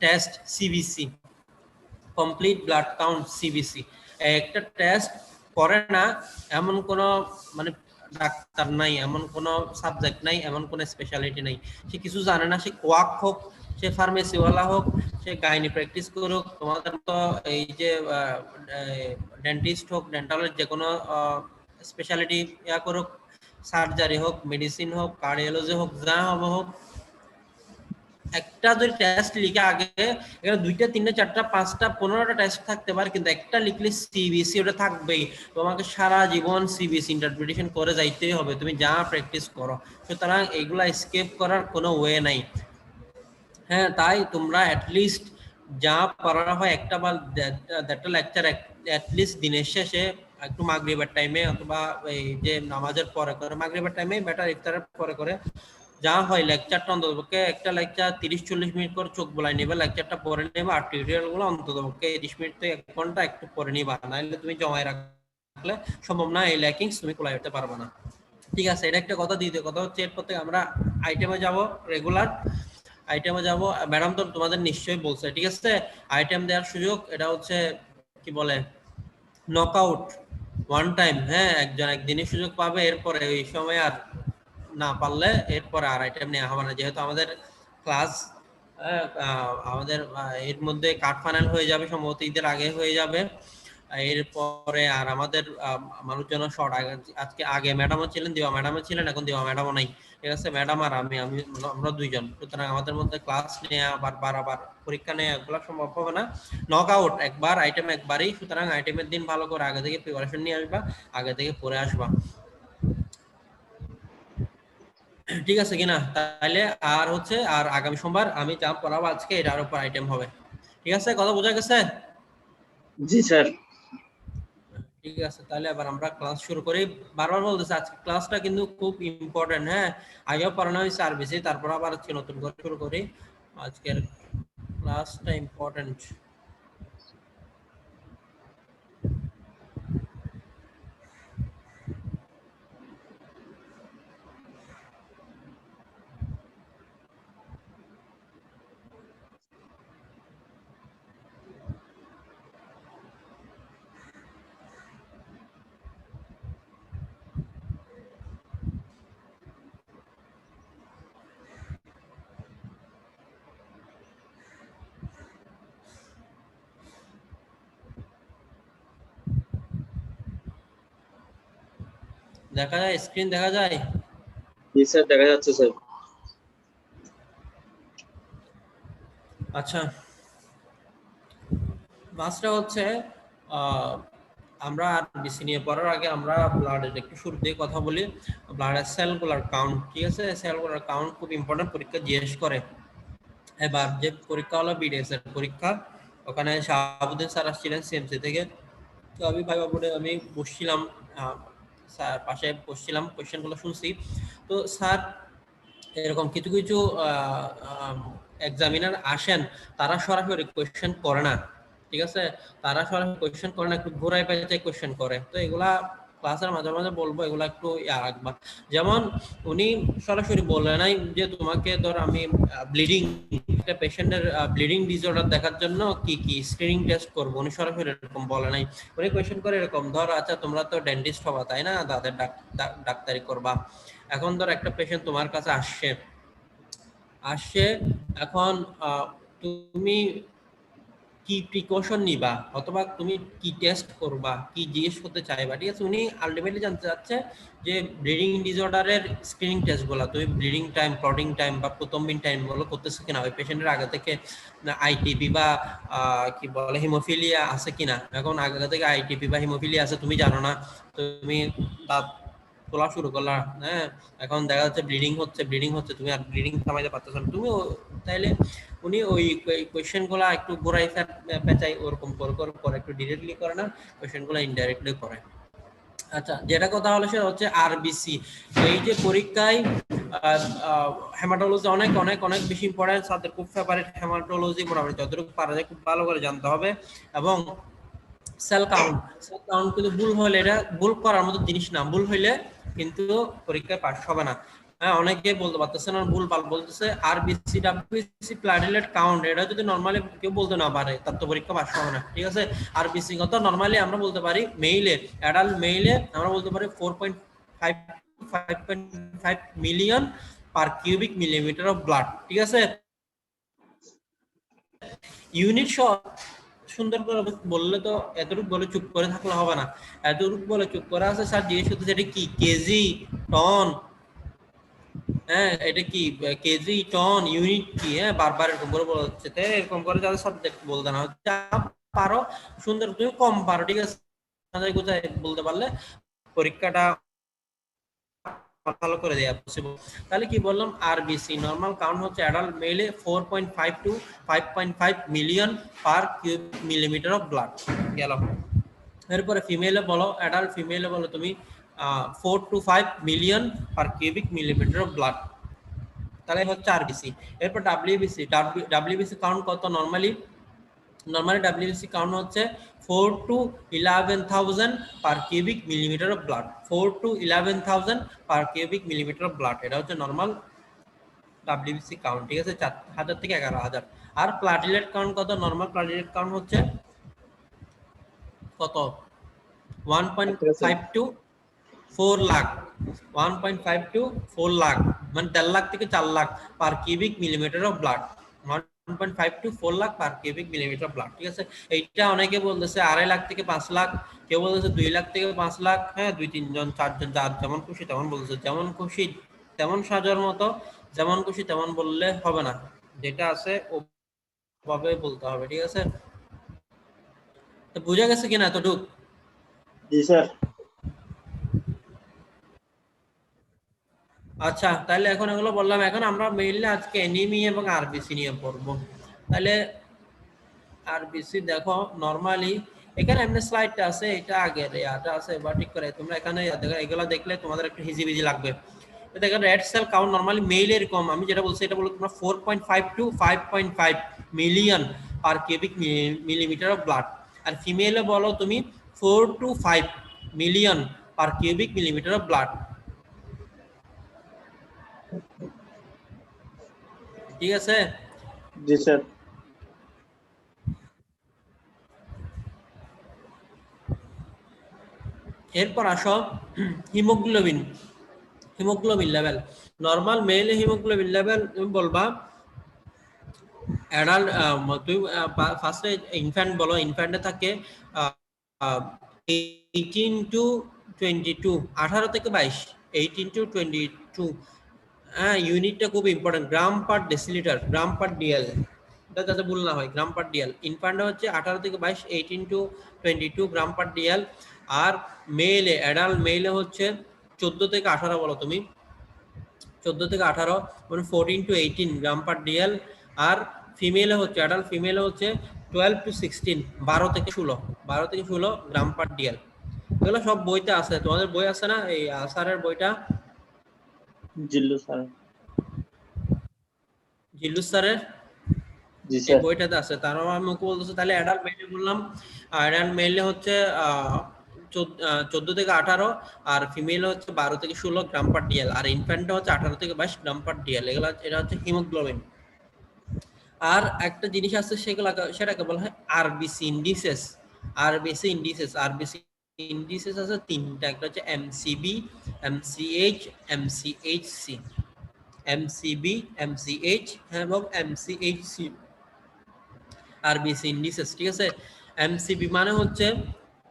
Test CBC, complete blood count CBC. একটা test করে না এমন কোনো মানে ডাক্তার নাই, এমন কোনো সাবজেক্ট নাই, এমন কোনো স্পেশালিটি নাই, সে কিছু জানে না, সে কোয়াক হোক, সে ফার্মেসিওয়ালা হোক, সে গাইনি প্র্যাকটিস করুক, তোমাদের তো এই যে ডেন্টিস্ট হোক, ডেন্টালের যে কোনো স্পেশালিটি ইয়া করুক, সার্জারি হোক, মেডিসিন হোক, কার্ডিওলজি হোক, যা হবে হোক, একটা যদি টেস্ট লিখে আগে এখানে 2টা 3টা 4টা 5টা 15টা টেস্ট থাকতে পারে, কিন্তু একটা লিখলে সিবিসি ওটা থাকবেই। তোমাকে সারা জীবন সিবিসি ইন্টারপ্রিটেশন করে যাইতেই হবে, তুমি যা প্র্যাকটিস করো। সুতরাং এগুলা স্কেপ করার কোনো ওয়ে নাই। হ্যাঁ, তাই তোমরা অ্যাটলিস্ট যা পড়ানো হয় একটা বা দেড়টা লেকচার অ্যাটলিস্ট দিনের শেষে একটু মাগরিবের টাইমে অথবা এই যে নামাজের পরে করে, মাগরিবের টাইমে বেটার, ইফতারের পরে করে যা হয় লেকচারটা অন্ততপক্ষে একটা লেকচার 30-40 মিনিট করে চোখ বলাই নেবে, লেকচারটা পরে নেবে, আর টিউটোরিয়াল গুলো অন্ততপক্ষে 30 মিনিট থেকে 1 ঘন্টা একটু পরে নিবা, নাহলে তুমি জমায় রাখলে সম্ভব না, এই ল্যাকিংস তুমি কোলায় উঠতে পারবে না। ঠিক আছে, এটা একটা কথা। দ্বিতীয় কথা হচ্ছে এরপর থেকে আমরা আইটেমে যাব, রেগুলার আইটেমে যাব। ম্যাডাম তো তোমাদের নিশ্চয়ই বলছে, ঠিক আছে, আইটেম দেওয়ার সুযোগ, এটা হচ্ছে কি বলে নকআউট, ওয়ান টাইম। হ্যাঁ, একজন একদিনই সুযোগ পাবে, এরপরে ওই সময় আর না পারলে এরপরে আর আইটেম নেওয়া হবে না, যেহেতু আমাদের ক্লাস আমাদের এর মধ্যে কার্ড ফাইনাল হয়ে যাবে, সম্ভবত ঈদের আগে হয়ে যাবে। এরপরে আর আমাদের মানুষজন শর্ট, আজকে আগে ম্যাডামও ছিলেন, দিবা ম্যাডামও ছিলেন, এখন দিবা ম্যাডামও নাই, ঠিক আছে, ম্যাডাম আর আমি আমরা দুইজন। সুতরাং আমাদের মধ্যে ক্লাস নেওয়া আবার পরীক্ষা নেওয়া এগুলো সম্ভব হবে না। নক আউট একবার, আইটেম একবারই। সুতরাং আইটেমের দিন ভালো করে আগে থেকে প্রিপারেশন নিয়ে আসবা, আগে থেকে পড়ে আসবা, ঠিক আছে কিনা? তাহলে আর হচ্ছে আর আগামী সোমবার আমি যা পড়াবো আজকে এটার উপর আইটেম হবে, ঠিক আছে? কথা বোঝা গেছে? জি স্যার। ঠিক আছে, তাহলে এবার আমরা ক্লাস শুরু করি। বারবার বলতেছি আজকে ক্লাসটা কিন্তু খুব ইম্পর্টেন্ট। হ্যাঁ, আগেও পড়ানো হয়েছে আরবিসি, তারপর আবার আজকে নতুন করে শুরু করি। আজকের ক্লাসটা ইম্পর্টেন্ট। দেখা যায়, স্ক্রিন দেখা যায়? জি স্যার, দেখা যাচ্ছে স্যার। আচ্ছা, মাসটা হচ্ছে আমরা আরবিসি নিয়ে পড়ার আগে আমরা ব্লাডের একটু শুরু দিয়ে কথা বলি। ব্লাডের সেলগুলার কাউন্ট, ঠিক আছে, সেলগুলার কাউন্ট খুব ইম্পর্টেন্ট, পরীক্ষা জিজ্ঞেস করে। এবার যে পরীক্ষা হলো বিডিএস এর পরীক্ষা, ওখানে শাহাবুদ্দিন স্যার আসছিলেন সিএমসি থেকে। তো আমি ভাইবা বোর্ডে আমি বসছিলাম, স্যার পাশে বসছিলাম, কোয়েশ্চেনগুলো শুনছি। তো স্যার এরকম কিছু কিছু এক্সামিনার আসেন, তারা সরাসরি কোয়েশ্চেন করে না, ঠিক আছে, তারা সরাসরি কোয়েশ্চেন করে না, একটু ঘোরায় পেঁচায় কোয়েশ্চেন করে। তো এগুলা ক্লাসের মাঝে মাঝে বলবো, এগুলা একটু রাখবা। যেমন উনি সরাসরি বলে নাই যে তোমাকে ধর আমি ব্লিডিং, একটা পেশেন্টের ব্লিডিং ডিসঅর্ডার দেখার জন্য কি কি স্ক্রিনিং টেস্ট করবো, উনি সরাসরি এরকম বলে নাই। উনি কোয়েশ্চেন করে এরকম, ধর আচ্ছা তোমরা তো ডেন্টিস্ট হবা তাই না, দাঁতের ডাক্তারি করবা, এখন ধর একটা পেশেন্ট তোমার কাছে আসছে, এখন তুমি কি প্রিকশন নিবা অথবা তুমি কি টেস্ট করবা, কি জিজ্ঞেস করতে চাইবা, ঠিক আছে? উনি আলটিমেটলি জানতে চাচ্ছে যে ব্লিডিং ডিসঅর্ডারের স্ক্রিনিং টেস্টগুলো, তুমি ব্লিডিং টাইম, ক্লটিং টাইম বা প্রতম্বিন টাইম গুলো করতেছে কিনা, ওই পেশেন্টের আগে থেকে আইটিপি বা কি বলে হিমোফিলিয়া আছে কিনা। এখন আগে থেকে আইটিপি বা হিমোফিলিয়া আছে তুমি জানো না, তুমি দাঁত তোলা শুরু করলা, হ্যাঁ, এখন দেখা যাচ্ছে ব্লিডিং হচ্ছে, তুমি আর ব্লিডিং থামাইতে পারতেছ না, তুমি তাইলে উনি ওই কোয়েশ্চেন গুলা একটু ঘুরাই পেঁচাই ওরকম করে একটু ডিরেক্টলি করে না, কোয়েশ্চেন গুলা ইনডাইরেক্টলি করে। আচ্ছা, যেটা কথা হলো সেটা হচ্ছে আরবিসি। এই যে পরীক্ষায় হেমাটোলজি অনেক অনেক অনেক বেশি ইম্পর্টেন্ট, তাদের খুব ফেভারিট হেমাটোলজি, মোটামুটি যতটুকু পারা যায় খুব ভালো করে জানতে হবে। এবং সেল কাউন্ট কিন্তু ভুল হলে, এটা ভুল করার মতো জিনিস না, ভুল হইলে কিন্তু পরীক্ষায় পাস হবে না। হ্যাঁ, অনেকে বলতে পারতেছে না, ভুল ভাল বলতেছে। আরবিসি ডাব্লিউবিসি প্লাটিলেট কাউন্ট, এটা যদি নরমালি কেউ বলতে না পারে তার তো পরীক্ষা পাস হবে না, ঠিক আছে। আরবিসি কত নরমালি আমরা বলতে পারি, মেইলে অ্যাডাল্ট মেইলে আমরা বলতে পারি 4.5 5.5 million per cubic millimetre of blood, ঠিক আছে। ইউনিট সহ সুন্দর করে বললে তো, এতটুকু বলে চুপ করে থাকলে হবে না, এতটুকু বলে চুপ করে আছে স্যার জিজ্ঞেস করতেছে এটা কি কেজি, টন, হ্যাঁ এটা কি কেজি, টন, ইউনিট কি, হ্যাঁ বারবার এরকম করে বলা হচ্ছে। তাই এরকম করে যাদের সাবজেক্ট বলতে না যা পারো সুন্দর, তুমি কম পারো, ঠিক আছে, বলতে পারলে পরীক্ষাটা ভালো করে দেয়া পসিবল। তাহলে কি বললাম, আরবিসি নরমাল কাউন্ট হচ্ছে অ্যাডাল্ট মেলে 4.5 to 5.5 million per cube millimetre of blood গেল। এরপরে ফিমেলে বলো, অ্যাডাল্ট ফিমেলে বলো তুমি 4 to 5 million per cubic millimetre of blood, তাহলে হচ্ছে আরবিসি। এরপর ডাব্লিউবিসি, ডাব্লিউবিসি কাউন্ট কত নরমালি ডাব্লিউবিসি কাউন্ট হচ্ছে 4 to 11,000 per cubic millimetre of blood, 4 to 11,000 per cubic millimetre of blood, এটা হচ্ছে নরমাল ডাব্লিউবিসি কাউন্ট, ঠিক আছে, 4,000 থেকে 11,000। আর প্লাটিলেট কাউন্ট কত, নরমাল প্লাটিলেট কাউন্ট হচ্ছে কত 1.5 টু 4 লাখ, 1.5 টু 4 লাখ, মানে 1.5 লাখ থেকে 4 lakh per cubic millimetre of blood, 1.5 to 4 lakh per cubic millimetre of blood, ঠিক আছে। এইটা অনেকে বলতেছে 2.5 লাখ থেকে 5 লাখ, কেউ বলতেছে 2 লাখ থেকে 5 লাখ, হ্যাঁ 2-3 জন 4 জন যার যেমন খুশি তেমন বলতেছে, যেমন খুশি তেমন সাজার মতো, যেমন খুশি তেমন বললে হবে না, যেটা আছে ওভাবে বলতে হবে, ঠিক আছে। তো বুঝা গেছে কিনা এতটুকু? জি স্যার। আচ্ছা, তাহলে এখন এগুলো বললাম, এখন আমরা মেইনলি আজকে এনিমি এবং আরবিসি নিয়ে পড়বো। তাহলে আরবিসি দেখো নরমালি এখানে এমনি স্লাইডটা আছে, এটা আগের এটা আছে, এবার ঠিক করে তোমরা এখানে দেখো, এগুলো দেখলে তোমাদের একটু হিজিবিজি লাগবে। তো দেখো red cell count normally male এরকম, আমি যেটা বলছি এটা বলো তোমরা 4.5 to 5.5 million per cubic millimetre of blood, আর ফিমেলে বলো তুমি 4 to 5 million per cubic millimetre of blood, ঠিক আছে। জি স্যার। এরপর আসো হিমোগ্লোবিন, হিমোগ্লোবিন লেভেল নরমাল মেলে হিমোগ্লোবিন লেভেল তুমি বলবা অ্যাডাল্ট, তুমি ফার্স্টে ইনফ্যান্ট বলো, ইনফ্যান্টে থাকে 18 টু 22, 18 থেকে 22, 18 টু 22, হ্যাঁ ইউনিটটা খুব ইম্পর্টেন্ট, গ্রাম পার ডেসিলিটার, গ্রাম পার ডিএল, এটা যাতে ভুল না হয়, গ্রাম পার ডিএল। ইনফ্যান্টে হচ্ছে 18 থেকে 22, 18 টু 22 গ্রাম পার ডিএল। আর মেলে অ্যাডাল্ট মেলে হচ্ছে 14 থেকে 18 বলো তুমি, 14 থেকে 18 মানে 14 টু 18 গ্রাম পার ডিএল। আর ফিমেলে হচ্ছে অ্যাডাল্ট ফিমেলে হচ্ছে 12 টু 16, 12 থেকে 16, 12 থেকে 16 গ্রাম পার ডিএল। এগুলো সব বইতে আছে, তোমাদের বই আছে না এই আসারের বইটা, জিল্লু স্যার। জিল্লুস স্যারের জি এই স্যার। বইটাতে আছে। তারও আমি ওকে বলতেছি, তাহলে অ্যাডাল্ট মেলে বললাম, অ্যাডাল্ট মেলে হচ্ছে 14 থেকে 18, আর ফিমেল হচ্ছে 12 থেকে 16 গ্রাম পার ডিএল, আর ইনফ্যান্টটা হচ্ছে 18 থেকে 22 গ্রাম পার ডিএল। এগুলো এটা হচ্ছে হিমোগ্লোবিন। আর একটা জিনিস আছে সেগুলো, সেটাকে বলা হয় RBC indices, RBC indices, RBC indices আছে তিনটা, একটা হচ্ছে এমসিবি, এমসিএইচ, এমসিএইচসি, এমসিবি, এমসিএইচ এবং এমসিএইচসি, আরবিসি ইন্ডিসেস, ঠিক আছে। এমসিবি মানে হচ্ছে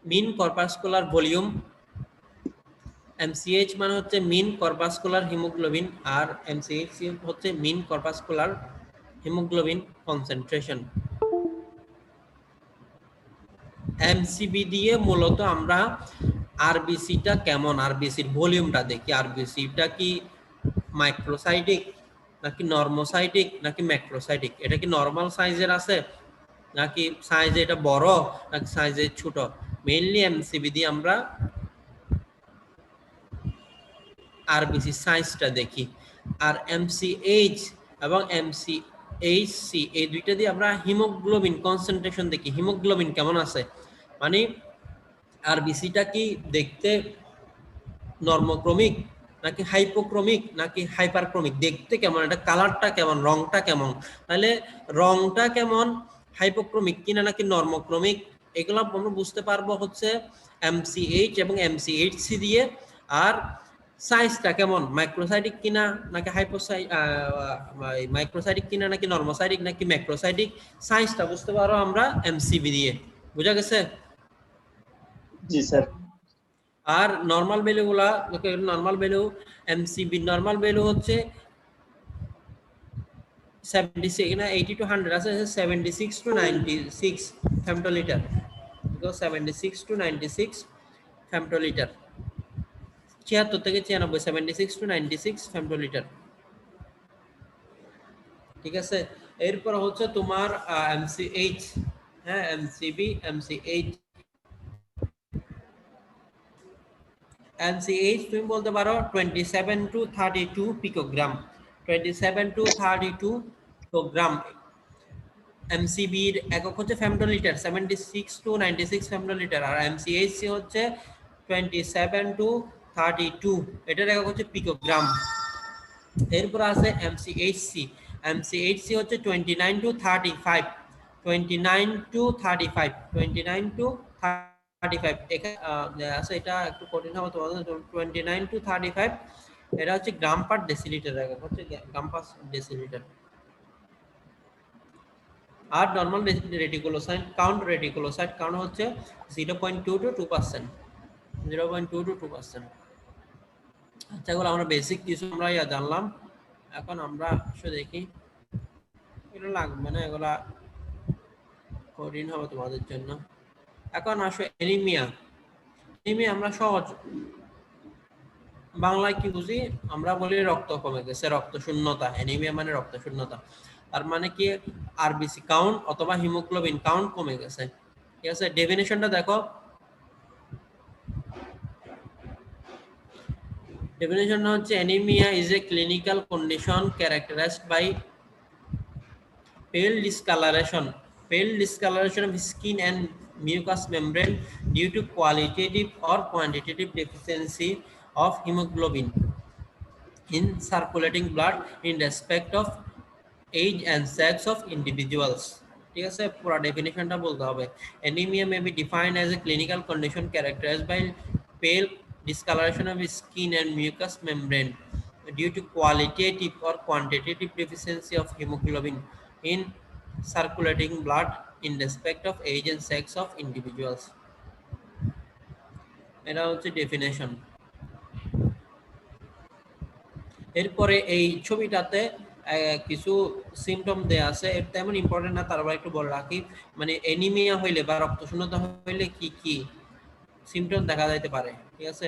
মিন কর্পাসকোলার ভলিউম, এমসিএইচ মানে হচ্ছে মিন কর্পাসকোলার হিমোগ্লোবিন, আর এমসিএইচসি হচ্ছে মিন কর্পাসকোলার হিমোগ্লোবিন কনসেন্ট্রেশন। এমসিবি দিয়ে মূলত আমরা আরবিসিটা কেমন, আরবিসির ভলিউমটা দেখি, আরবিসিটা কি মাইক্রোসাইটিক নাকি নর্মোসাইটিক নাকি ম্যাক্রোসাইটিক, এটা কি নর্মাল সাইজের আছে নাকি সাইজে এটা বড় নাকি সাইজে ছোট। মেইনলি এমসিবি দিয়ে আমরা আরবিসি সাইজটা দেখি। আর এমসিএইচ এবং এমসিএইচসি এই দুইটা দিয়ে আমরা হিমোগ্লোবিন কনসেন্ট্রেশন দেখি, হিমোগ্লোবিন কেমন আছে, মানে আরবিসিটা কি দেখতে নর্মক্রমিক নাকি হাইপোক্রমিক নাকি হাইপারক্রমিক, দেখতে কেমন, এটা কালারটা কেমন, রংটা কেমন, তাহলে রংটা কেমন, হাইপোক্রমিক কিনা নাকি নর্মোক্রমিক, এগুলো আমরা বুঝতে পারবো হচ্ছে এমসিএইচ এবং এমসিএইচসি দিয়ে। আর সাইজটা কেমন, মাইক্রোসাইটিক কিনা নাকি মাইক্রোসাইটিক কিনা নাকি নর্মোসাইটিক নাকি ম্যাক্রোসাইটিক, সাইজটা বুঝতে পারো আমরা এমসিবি দিয়ে। বুঝা গেছে? জি স্যার। আর নরমাল ভ্যালুগুলা, normal value MCV normal value হচ্ছে 76 না 80 টু 100 আছে, 76 টু 96 ফেমটোলিটার, 76 টু 96 ফেমটোলিটার, 76 থেকে 96, 76 টু 96 ফেমটোলিটার। ঠিক আছে, এরপর হচ্ছে তোমার এমসিএইচ, হ্যাঁ এমসিবি এমসিএইচ। এমসিএইচ তুমি বলতে পারো 27 টু 32 পিকোগ্রাম, 27 টু 32 পিকোগ্রাম। এমসিবি এর একক হচ্ছে ফেমটোলিটার, 76 টু 96 ফেমটোলিটার। আর এমসিএইচসি হচ্ছে 27 টু 32, এটার একক হচ্ছে পিকোগ্রাম। এরপর আছে এমসিএইচসি, এমসিএইচসি হচ্ছে 29 টু 35, 29 টু 35, 29 টু 35। এখানে আছে, এটা একটু কঠিন হবে তোমাদের, 29 টু 35 এটা হচ্ছে গ্রাম পার ডেসিলিটার, একক হচ্ছে গ্রাম পার ডেসিলিটার। আর নরমাল রেটিকুলোসাইট কাউন্ট হচ্ছে 0.2 টু 2%, 0.2 টু 2%। আচ্ছা, এগুলো আমরা বেসিক কিছু আমরা জানলাম। এখন আমরা আসলে দেখি, এগুলো লাগবে না, এগুলা কঠিন হবে তোমাদের জন্য। এখন আসো অ্যানিমিয়া। অ্যানিমিয়া আমরা সহজ বাংলায় কি বুঝি, আমরা বলি রক্ত কমে গেছে, রক্ত শূন্যতা। অ্যানিমিয়া মানে রক্ত শূন্যতা, তার মানে কি আরবিসি কাউন্ট অথবা হিমোগ্লোবিন কাউন্ট কমে গেছে। ঠিক আছে, ডেফিনিশনটা দেখো। Definition হচ্ছে anemia is a clinical condition characterized by pale discoloration of skin and mucous membrane due to qualitative or quantitative deficiency of hemoglobin in circulating blood in respect of age and sex of individuals. ঠিক আছে, পুরো ডেফিনিশনটা বলতে হবে। Anemia may be defined as a clinical condition characterized by pale discoloration of skin and mucous membrane due to qualitative or quantitative deficiency of hemoglobin in circulating blood in respect of age and sex of individuals. এটা হচ্ছে definition. এরপরে এই ছবিটাতে কিছু symptom দেয়া আছে, এটা তেমন ইম্পর্টেন্ট না, তারপর একটু বলে রাখি। মানে অ্যানিমিয়া হইলে বা রক্তশূন্যতা হইলে কি কি সিমটম দেখা যাইতে পারে। ঠিক আছে,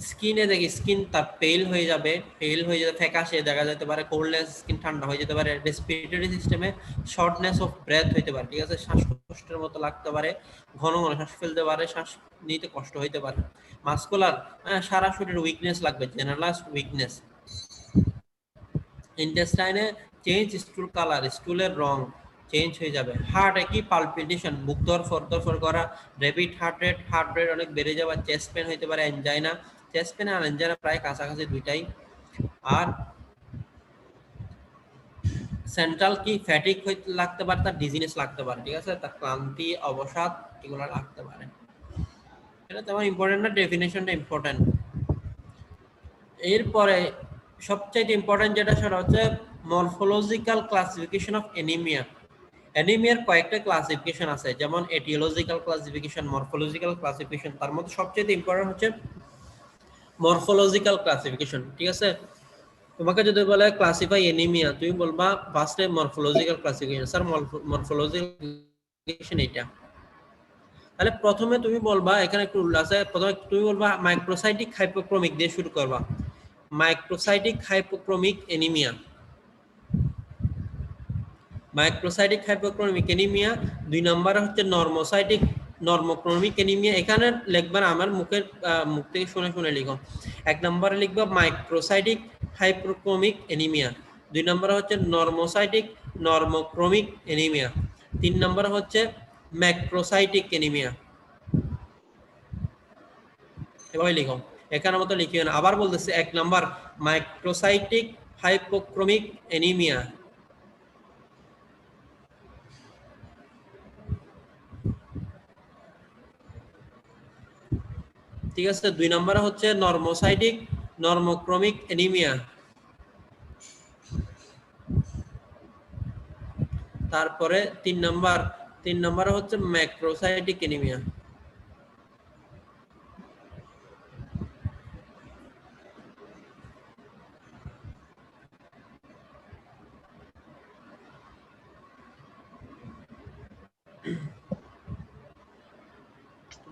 স্কিনে দেখি, স্কিন তার পেল হয়ে যাবে, ফ্যাকাশে দেখা যেতে পারে, কোল্ডনেস, স্কিন ঠান্ডা হয়ে যেতে পারে, রেসপিরেটরি সিস্টেমে শর্টনেস অফ ব্রেথ হইতে পারে। ঠিক আছে, শ্বাসকষ্টের মতো লাগতে পারে, ঘন ঘন শ্বাস ফেলতে পারে, শ্বাস নিতে কষ্ট হইতে পারে। মাসকুলার, সারা শরীরে উইকনেস লাগবে, জেনারেলাইজড উইকনেস। ইন্টেস্টাইনে চেঞ্জ স্টুল কালার, স্টুলের রং চেঞ্জ হয়ে যাবে। হার্টে কি পালপিটেশন, বুক ধরফর করা, র্যাপিড হার্ট রেট অনেক বেড়ে যাওয়া, চেস্ট পেন হইতে পারে, অ্যানজাইনা, চেস্ট পেন আর অ্যানজাইনা প্রায় কাছাকাছি দুইটাই। আর সেন্ট্রাল কি ফ্যাটিক হইতে লাগতে পারে, তার ডিজিনেস লাগতে পারে। ঠিক আছে, তার ক্লান্তি, অবসাদ এগুলো লাগতে পারে। এটা তেমন ইম্পর্টেন্ট না, ডেফিনেশনটা ইম্পর্টেন্ট। এরপরে সবচেয়ে ইম্পর্টেন্ট যেটা সেটা হচ্ছে মরফোলজিক্যাল ক্লাসিফিকেশন অফ অ্যানিমিয়া। অ্যানিমিয়ার কয়েকটা ক্লাসিফিকেশন আছে, যেমন এটিওলজিক্যাল ক্লাসিফিকেশন, মরফোলজিক্যাল ক্লাসিফিকেশন। তার মধ্যে সবচেয়ে ইম্পর্টেন্ট হচ্ছে মরফোলজিক্যাল ক্লাসিফিকেশন। ঠিক আছে, তোমাকে যদি বলে ক্লাসিফাই অ্যানিমিয়া, তুমি বলবা ফার্স্টে মরফোলজিক্যাল ক্লাসিফিকেশন। স্যার মরফোলজিক্যাল এটা, তাহলে প্রথমে তুমি বলবা, এখানে একটু উল্লেখ আছে, প্রথমে তুমি বলবা মাইক্রোসাইটিক হাইপোক্রমিক দিয়ে শুরু করবা, মাইক্রোসাইটিক হাইপোক্রমিক অ্যানিমিয়া। Microcytic হাইপোক্রমিক anaemia. 2 নম্বরে হচ্ছে নর্মোক্রমিক অ্যানিমিয়া। এখানে লিখবা, আমার মুখ থেকে শুনে লিখো। 1 নম্বরে লিখবা মাইক্রোসাইটিক হাইপোক্রমিক অ্যানিমিয়া, 2 নম্বরে হচ্ছে নর্মোক্রমিক অ্যানিমিয়া, 3 নম্বরে হচ্ছে ম্যাক্রোসাইটিক অ্যানিমিয়া। এভাবে লিখো, এখানে মতো লিখিও না। আবার বলতেছে 1 নাম্বার মাইক্রোসাইটিক হাইপোক্রোমিক অ্যানিমিয়া। ঠিক আছে, 2 নম্বরে হচ্ছে নরমোসাইটিক নরমোক্রোমিক অ্যানিমিয়া। তারপরে 3 নম্বরে হচ্ছে ম্যাক্রোসাইটিক অ্যানিমিয়া।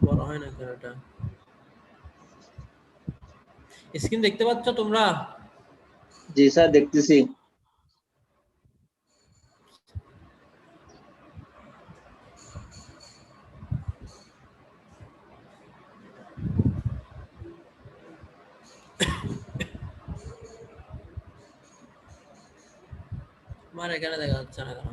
বড় হয় না কেন এটা? স্ক্রিন দেখতে পাচ্ছ তোমরা? জি স্যার, দেখতেছি। আমার এখানে দেখা যাচ্ছে না কেন?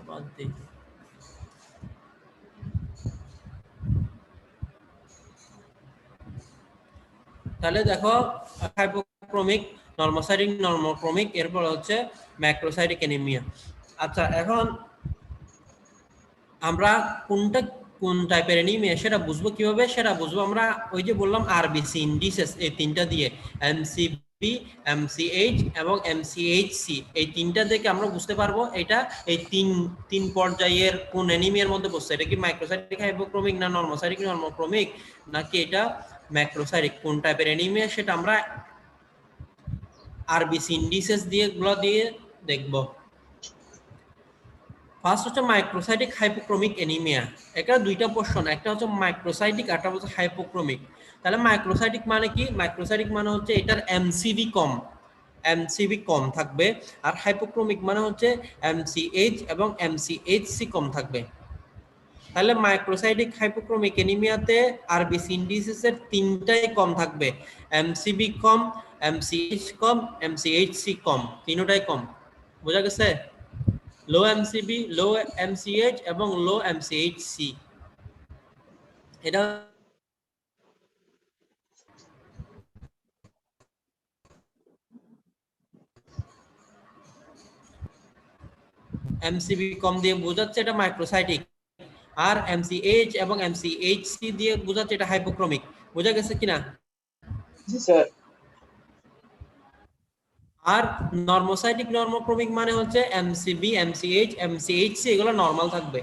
বাদ দিই। তাহলে দেখো, হাইপোক্রোমিক, নরমোসাইটিক, নরমোক্রোমিক, এরপর হচ্ছে ম্যাক্রোসাইটিক অ্যানিমিয়া। আচ্ছা, এখন আমরা কোনটা কোন টাইপের অ্যানিমিয়া সেটা বুঝবো কিভাবে? সেটা বুঝবো আমরা ওই যে বললাম আরবিসি ইন্ডিসেস, এই তিনটা দিয়ে, এমসিবি, এমসিএইচ এবং এমসিএইচসি, এই তিনটা থেকে আমরা বুঝতে পারবো এটা এই তিন পর্যায়ের কোন অ্যানিমিয়ার মধ্যে পড়ছে। এটা কি মাইক্রোসাইটিক হাইপোক্রোমিক, না নরমোসাইটিক নরমোক্রোমিক, নাকি এটা ম্যাক্রোসাইটিক, কোন টাইপের অ্যানিমিয়া সেটা আমরা আরবিসি ইন্ডিসেস দিয়ে গুলো দিয়ে দেখবো। ফার্স্ট হচ্ছে মাইক্রোসাইটিক হাইপোক্রোমিক অ্যানিমিয়া। এটা দুইটা পোর্শন, একটা হচ্ছে মাইক্রোসাইটিক, একটা হচ্ছে হাইপোক্রোমিক। তাহলে মাইক্রোসাইটিক মানে কি? মাইক্রোসাইটিক মানে হচ্ছে এটার এমসিবি কম, এমসিবি কম থাকবে। আর হাইপোক্রোমিক মানে হচ্ছে এমসিএইচ এবং এমসিএইচসি কম থাকবে। তাহলে মাইক্রোসাইটিক হাইপোক্রোমিক অ্যানিমিয়াতে আরবিসি ইন্ডিসেসের তিনটাই কম থাকবে, এমসিবি কম, এমসিএইচ কম, এমসিএইচসি কম, তিনটাই কম। বোঝা গেছে? লো এমসিবি, লো এমসিএইচ এবং লো এমসিএইচসি। এটা এমসিবি কম দিয়ে বোঝাচ্ছে এটা মাইক্রোসাইটিক, আর এমসিএইচ এবং এমসিএইচসি দিয়ে বোঝাচ্ছে এটা হাইপোক্রোমিক। বোঝা গেছে কিনা? জি স্যার। আর নরমোসাইটিক নরমোক্রোমিক মানে হচ্ছে এমসিবি, এমসিএইচ, এমসিএইচসি এগুলো নরমাল থাকবে।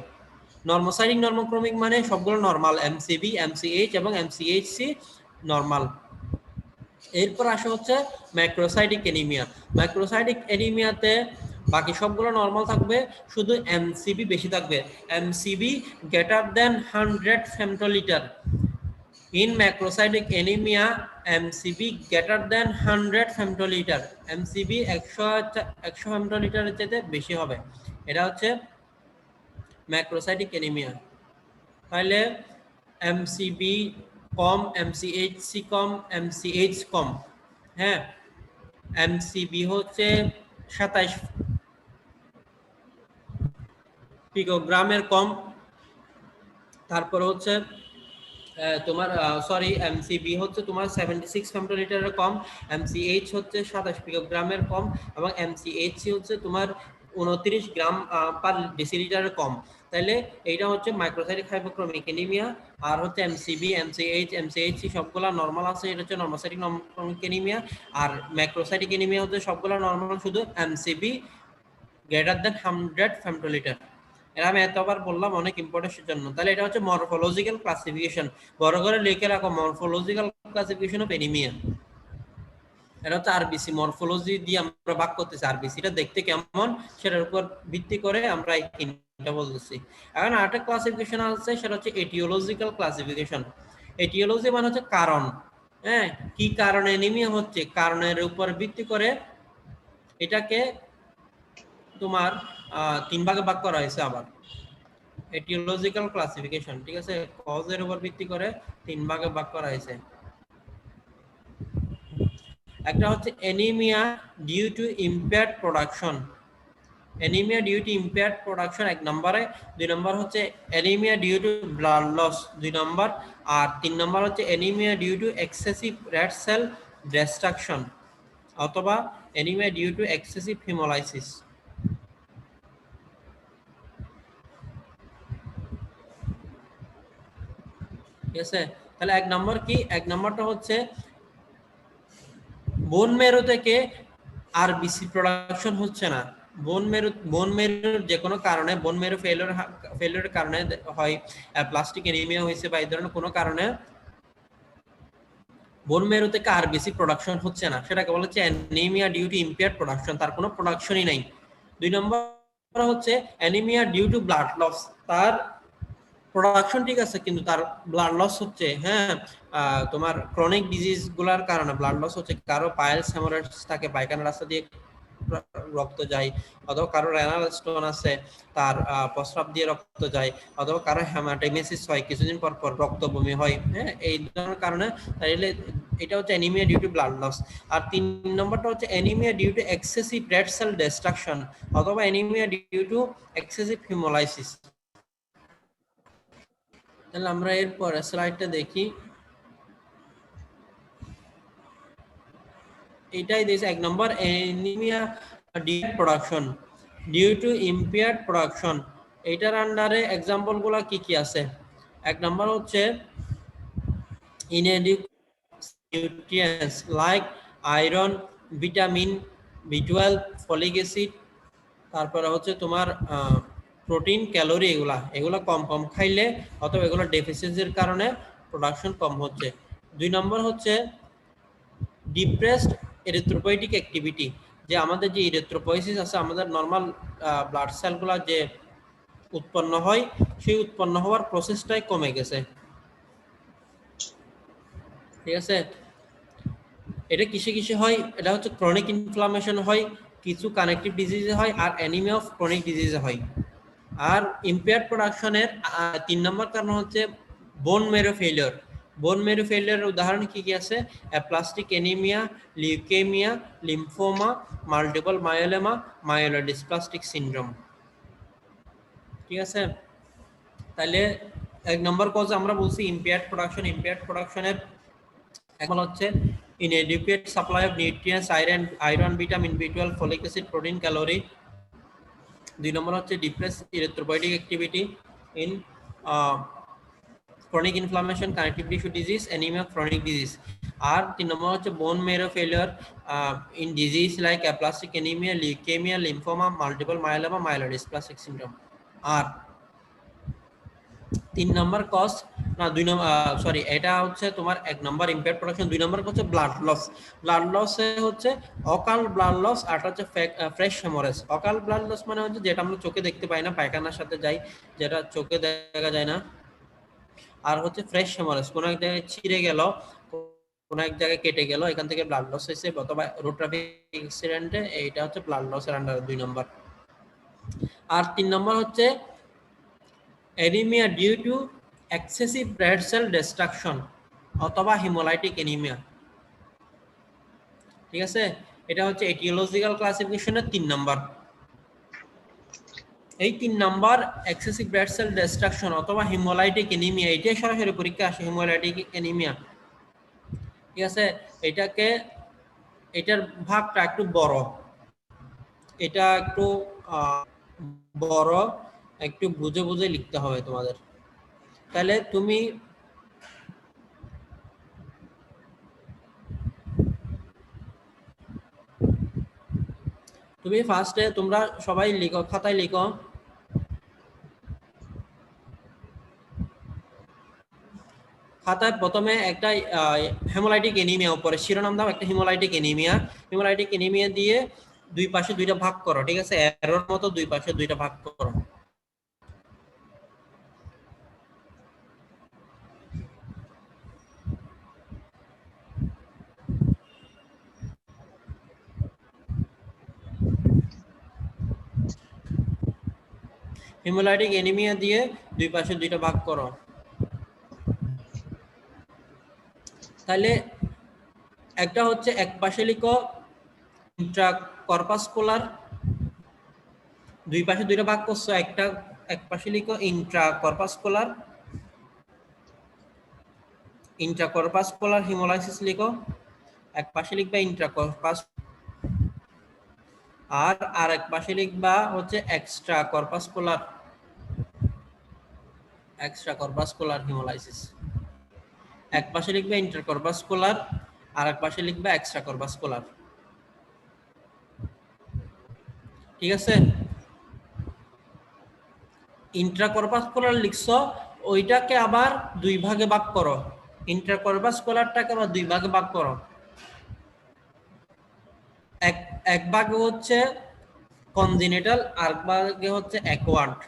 নরমোসাইটিক নরমোক্রোমিক মানে সবগুলো নরমাল, এমসিবি, এমসিএইচ এবং এমসিএইচসি নরমাল। এরপর আসে হচ্ছে ম্যাক্রোসাইটিক অ্যানিমিয়া। ম্যাক্রোসাইটিক অ্যানিমিয়াতে বাকি সবগুলো নরমাল থাকবে, শুধু এমসিবি বেশি থাকবে। MCV greater than 100 femtolitre. In macrocytic anaemia MCV greater than 100 femtolitre. MCV 100 ফেমটোলিটারের চেয়ে বেশি হবে। এটা হচ্ছে ম্যাক্রোসাইটিক অ্যানিমিয়া। তাহলে এমসিবি কম, এমসিএইচসি কম, এমসিএইচ কম। হ্যাঁ, এমসিবি হচ্ছে 27 পিকোগ্রামের কম। তারপর হচ্ছে তোমার সরি, এমসিবি হচ্ছে তোমার 76 ফেমটোলিটারের কম, এমসিএইচ হচ্ছে 27 পিকোগ্রামের কম, এবং এমসিএইচসি হচ্ছে তোমার 29 গ্রাম পার ডেসিলিটারের কম। তাহলে এইটা হচ্ছে মাইক্রোসাইটিক হাইপোক্রোমিক অ্যানিমিয়া। আর হচ্ছে এমসিবি, এমসিএইচ, এমসিএইচসি সবগুলা নরমাল আছে, এটা হচ্ছে নরমোসাইটিক নরমোক্রোমিক অ্যানিমিয়া। আর ম্যাক্রোসাইটিক অ্যানিমিয়া হচ্ছে সবগুলা নরমাল, শুধু এমসিবি গ্রেটার দেন 100 ফেমটোলিটার। এরা আমি এতবার বললাম অনেক ইম্পর্টেন্সের জন্য। তাহলে এটা হচ্ছে মরফোলজিক্যাল ক্লাসিফিকেশন, বড় করে লিখে রাখো, মরফোলজিক্যাল ক্লাসিফিকেশন অফ অ্যানিমিয়া। এটা হচ্ছে আরবিসি, মরফোলজি দিয়ে আমরা ভাগ করতেছি, আরবিসিটা দেখতে কেমন সেটার উপর ভিত্তি করে আমরা এই তিনটা বলতেছি। এখন আরেকটা ক্লাসিফিকেশন আছে, সেটা হচ্ছে এটিওলজিক্যাল ক্লাসিফিকেশন। এটিওলজি মানে হচ্ছে কারণ। হ্যাঁ, কি কারণে অ্যানিমিয়া হচ্ছে, কারণের উপর ভিত্তি করে এটাকে তোমার 3 ভাগে ভাগ করা হয়েছে আবার। এটিওলজিক্যাল ক্লাসিফিকেশন, ঠিক আছে, কজের উপর ভিত্তি করে 3 ভাগে ভাগ করা হয়েছে। একটা হচ্ছে anaemia due to impaired production, anaemia due to impaired production এক নম্বরে, দুই নম্বর হচ্ছে anaemia due to blood loss দুই নম্বর, আর তিন নম্বর হচ্ছে anaemia due to excessive red cell destruction অথবা anaemia due to excessive haemolysis. ঠিক আছে, তাহলে এক নম্বর কি, এক নম্বরটা হচ্ছে বোন মেরু থেকে আরবিসি প্রোডাকশন হচ্ছে না, বোন মেরুর যে কোনো কারণে, বোন মেরু ফেলিওরের কারণে হয়, প্লাস্টিক এনিমিয়া হয়েছে বা এই ধরনের কোনো কারণে বোন মেরু থেকে আরবিসি প্রোডাকশন হচ্ছে না, সেটাকে বলা হচ্ছে anaemia due to impaired production, তার কোনো প্রোডাকশনই নাই। দুই নম্বর হচ্ছে anaemia due to blood loss, তার প্রোডাকশন ঠিক আছে কিন্তু তার ব্লাড লস হচ্ছে, হ্যাঁ তোমার ক্রনিক ডিজিজ গুলার কারণে ব্লাড লস হচ্ছে, কারো পাইলস হেমোরেজ থাকে, পায়খানা রাস্তা দিয়ে রক্ত যায়, অথবা কারো রেনাল স্টোন আছে তার প্রস্রাব দিয়ে রক্ত যায়, অথবা কারো হেমাটোমেসিস হয়, কিছুদিন পর পর রক্ত বমি হয়, হ্যাঁ এই ধরনের কারণে, তাহলে এটা হচ্ছে anaemia due to blood loss. আর তিন নম্বরটা হচ্ছে anaemia due to excessive red cell destruction অথবা anaemia due to excessive haemolysis. তাহলে আমরা এরপর স্লাইডটা দেখি, এটাই দিয়েছে এক নম্বর anaemia due production due to impaired production, এটার আন্ডারে এক্সাম্পল গুলা কি কি আছে, এক নম্বর হচ্ছে inadequate nutrients like iron, vitamin B12, folic acid, তারপরে হচ্ছে তোমার প্রোটিন, ক্যালোরি, এগুলা কম কম খাইলে অথবা এগুলো ডেফিসিয়েন্সির কারণে প্রোডাকশন কম হচ্ছে। দুই নম্বর হচ্ছে ডিপ্রেসড এরিথ্রোপয়েটিক অ্যাক্টিভিটি, যে আমাদের যে ইরিথ্রোপয়েসিস আছে, আমাদের নর্মাল ব্লাড সেলগুলো যে উৎপন্ন হয় সেই উৎপন্ন হওয়ার প্রসেসটাই কমে গেছে। ঠিক আছে, এটা কিসে কিসে হয়, এটা হচ্ছে ক্রনিক ইনফ্লামেশন হয়, কিছু কানেকটিভ ডিজিজে হয়, আর অ্যানিমিয়া অফ ক্রনিক ডিজিজে হয়। আর ইম্পেয়ার্ড প্রোডাকশনের তিন নম্বর কারণ হচ্ছে বোন মেরো ফেলিওর, বোন মেরো ফেলিওরের উদাহরণ কি কি আছে, aplastic anaemia, leukaemia, lymphoma, multiple myeloma, myelodysplastic syndrome. ঠিক আছে, তাহলে এক নম্বর কজ আমরা বলছি ইম্পেয়ার্ড প্রোডাকশন, ইম্পেয়ার্ড প্রোডাকশনের এখন হচ্ছে inadequate supply of nutrients, iron, vitamin B12, folic acid, protein, calorie। দুই নম্বর হচ্ছে depressed erythropoietic activity in chronic inflammation, connective tissue disease, anemia, chronic disease। আর তিন নম্বর হচ্ছে bone marrow failure in disease like aplastic anemia, leukemia, lymphoma, multiple myeloma, myelodysplastic syndrome। আর তিন নম্বর cause না দুই নম্বর, sorry এটা হচ্ছে তোমার এক নম্বর ইম্পেয়ার্ড প্রোডাকশন, দুই নম্বর হচ্ছে ব্লাড লস। ব্লাড লসে হচ্ছে অকাল ব্লাড লস, আর হচ্ছে ফ্রেশ হেমোরেজ। অকাল ব্লাড লস মানে হচ্ছে যেটা আমরা চোখে দেখতে পাই না, পায়খানার সাথে যাই, যেটা চোখে দেখা যায় না। আর হচ্ছে ফ্রেশ হেমোরেজ, কোনো এক জায়গায় ছিঁড়ে গেল, কোনো এক জায়গায় কেটে গেল, এখান থেকে ব্লাড লস হয়েছে, অথবা রোড ট্রাফিক অ্যাক্সিডেন্টে, এইটা হচ্ছে ব্লাড লসের আন্ডারে দুই নম্বর। আর তিন নম্বর হচ্ছে anaemia due to excessive red cell destruction অথবা হিমোলাইটিক অ্যানিমিয়া। ঠিক আছে, এটা হচ্ছে এটিওলজিক্যাল ক্লাসিফিকেশনের তিন নাম্বার। এই তিন number excessive red cell destruction অথবা হিমোলাইটিক অ্যানিমিয়া, এটাই সরাসরি পরীক্ষা আসে, হিমোলাইটিক অ্যানিমিয়া। ঠিক আছে, এটার ভাগটা একটু বড়, এটা একটু বড়, একটু বুঝে বুঝে লিখতে হবে তোমাদের। তাহলে তুমি ফার্স্টে তোমরা সবাই লিখো, খাতায় লিখো খাতায় প্রথমে একটা হেমোলাইটিক অ্যানিমিয়া, উপরে শিরোনাম দাও একটা হেমোলাইটিক অ্যানিমিয়া। হেমোলাইটিক অ্যানিমিয়া দিয়ে দুই পাশে দুইটা ভাগ করো, ঠিক আছে, এরোর মতো দুই পাশে দুইটা ভাগ করো। হেমোলাইটিক অ্যানিমিয়া দিয়ে দুই পাশে দুইটা ভাগ করো। তাহলে একটা হচ্ছে একপাশে লিখো ইন্ট্রাকর্পাসকুলার, দুই পাশে দুইটা ভাগ করছো, একটা একপাশে লিখো ইন্ট্রাকর্পাসকুলার, ইন্ট্রাকর্পাসকুলার হিমোলাইসিস লিখো, একপাশে লিখবা ইন্ট্রাকর্পাস, আর আরেক পাশে লিখবা হচ্ছে এক্সট্রা কর্পাসকুলার হিমোলাইসিস। এক পাশে লিখবে ইন্টারকর্পাসকুলার, আর এক পাশে লিখবে এক্সট্রা কর্পাসকুলার। ঠিক আছে? ইন্ট্রাকর্পাসকুলার লিখছো, ওইটাকে আবার দুই ভাগে ভাগ করো, ইন্ট্রাকর্পাসকুলারটাকে আবার দুই ভাগে ভাগ করো। এক ভাগে হচ্ছে কনজেনিটাল, আর ভাগে হচ্ছে অ্যাকোয়ার্ড।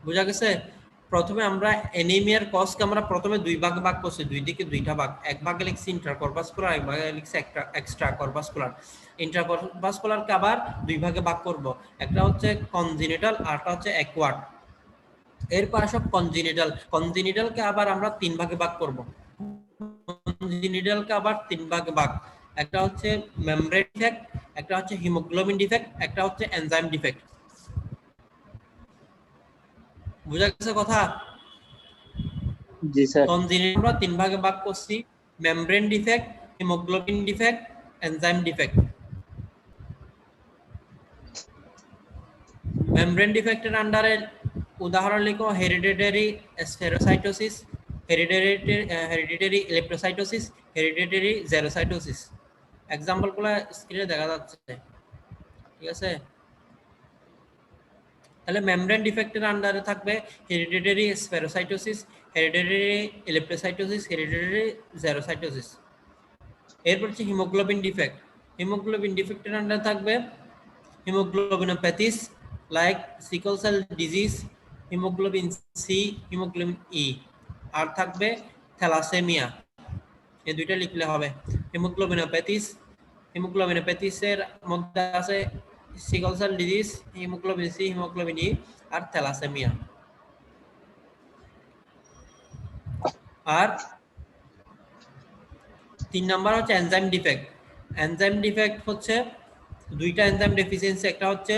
বুঝা গেছে? প্রথমে আমরা অ্যানিমিয়ার কজকে আমরা প্রথমে দুই ভাগে ভাগ করছি, দুই দিকে দুইটা ভাগ, এক ভাগে লিখছি ইন্ট্রাকর্পাসকুলার, এক ভাগে লিখছি এক্সট্রা কর্পাসকুলার। ইন্ট্রাকর্পাসকুলারকে আবার দুই ভাগে ভাগ করব, একটা হচ্ছে কনজেনিটাল আর একটা হচ্ছে অ্যাকোয়ার্ড। এরপর আসব কনজেনিটালকে আবার আমরা তিন ভাগে ভাগ করব। কনজেনিটালকে আবার তিন ভাগে ভাগ, একটা হচ্ছে মেমব্রেন ডিফেক্ট, একটা হচ্ছে হিমোগ্লোবিন ডিফেক্ট, একটা হচ্ছে এনজাইম ডিফেক্ট। বুঝা গেছে কথা? জি স্যার। কনজেনিটাল আমরা তিন ভাগে ভাগ করছি, membrane defect, haemoglobin defect, enzyme defect. Membrane ডিফেক্টের আন্ডারে উদাহরণ লিখো hereditary spherocytosis, hereditary elliptocytosis, hereditary xerocytosis. এক্সাম্পলগুলো স্ক্রিনে দেখা যাচ্ছে। ঠিক আছে? তাহলে মেমব্রেন ডিফেক্টের আন্ডারে থাকবে hereditary spherocytosis, hereditary elliptocytosis, hereditary xerocytosis. এরপর হচ্ছে হিমোগ্লোবিন ডিফেক্ট। হিমোগ্লোবিন ডিফেক্টের আন্ডারে থাকবে haemoglobinopathies like sickle cell disease, haemoglobin C, haemoglobin E. আর থাকবে থ্যালাসেমিয়া। এই দুইটা লিখলে হবে। হিমোগ্লোবিনোপ্যাথিসের মধ্যে আছে sickle cell disease, haemoglobin C, haemoglobin E, আর থ্যালাসেমিয়া। আর 3 নাম্বার হচ্ছে এনজাইম ডিফেক্ট। এনজাইম ডিফেক্ট হচ্ছে দুইটা এনজাইম ডেফিসিয়েন্সি, একটা হচ্ছে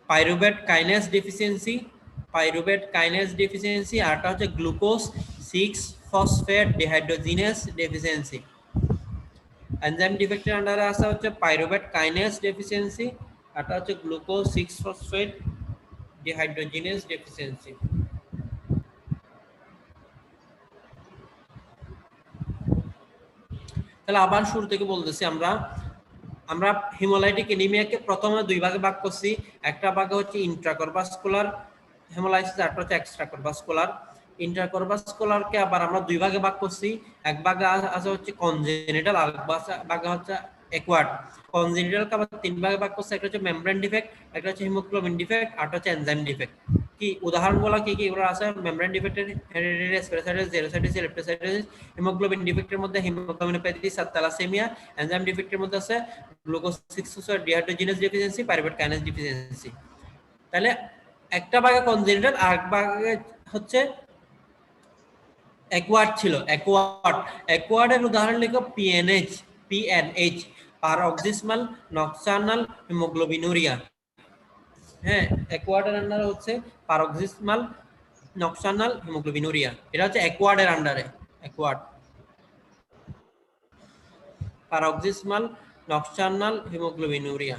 পাইরুভেট কাইনেজ ডেফিসিয়েন্সি, আর একটা হচ্ছে glucose 6 phosphate dehydrogenase deficiency. Enzyme ডিফেক্টের আন্ডারে আছে হচ্ছে পাইরুভেট কাইনেজ ডেফিসিয়েন্সি, আর একটা হচ্ছে গ্লুকোজ 6 ফসফেট ডিহাইড্রোজিনেস ডেফিসিয়েন্সি। তাহলে আবার শুরু থেকে বলতেছি, আমরা হিমোলাইটিক অ্যানিমিয়াকে প্রথমে দুই ভাগে ভাগ করছি, একটা ভাগে হচ্ছে ইন্ট্রাকর্পাসকুলার হেমোলাইসিস, আর একটা হচ্ছে এক্সট্রাকর্পাসকুলার। ইন্ট্রাকর্পাসকুলারকে আবার আমরা দুই ভাগে ভাগ করছি, এক ভাগে আছে হচ্ছে কনজেনিটাল, আর ভাগে হচ্ছে অ্যাকোয়ার্ড। কনজেনিটালকে আবার তিন ভাগে ভাগ করছি, একটা হচ্ছে মেমব্রেন ডিফেক্ট, একটা হচ্ছে হিমোগ্লোবিন ডিফেক্ট, আর একটা হচ্ছে এনজাইম ডিফেক্ট। কি উদাহরণগুলো কি কি এগুলো আছে? মেমব্রেন ডিফেক্টের hereditary spherocytosis, xerocytosis, elliptocytosis. Haemoglobin ডিফেক্টের মধ্যে হিমোগ্লোবিনোপ্যাথিস আর থ্যালাসেমিয়া। এনজাইম ডিফেক্টের মধ্যে আছে glucose 6 phosphate dehydrogenase deficiency, pyruvate kinase deficiency. তাহলে একটা ভাগে কনজেনিটাল, আর এক ভাগে হচ্ছে অ্যাকোয়ার্ড ছিল। অ্যাকোয়ার্ডের উদাহরণ লিখো পিএনএইচ, পারঅক্সিসমাল নক্টার্নাল হিমোগ্লোবিনুরিয়া। হ্যাঁ, অ্যাকোয়ার্ডের আন্ডারে হচ্ছে পারঅক্সিসমাল নক্টার্নাল হিমোগ্লোবিনুরিয়া। এটা হচ্ছে অ্যাকোয়ার্ডের আন্ডারে। পারঅক্সিসমাল নক্টার্নাল হিমোগ্লোবিনুরিয়া।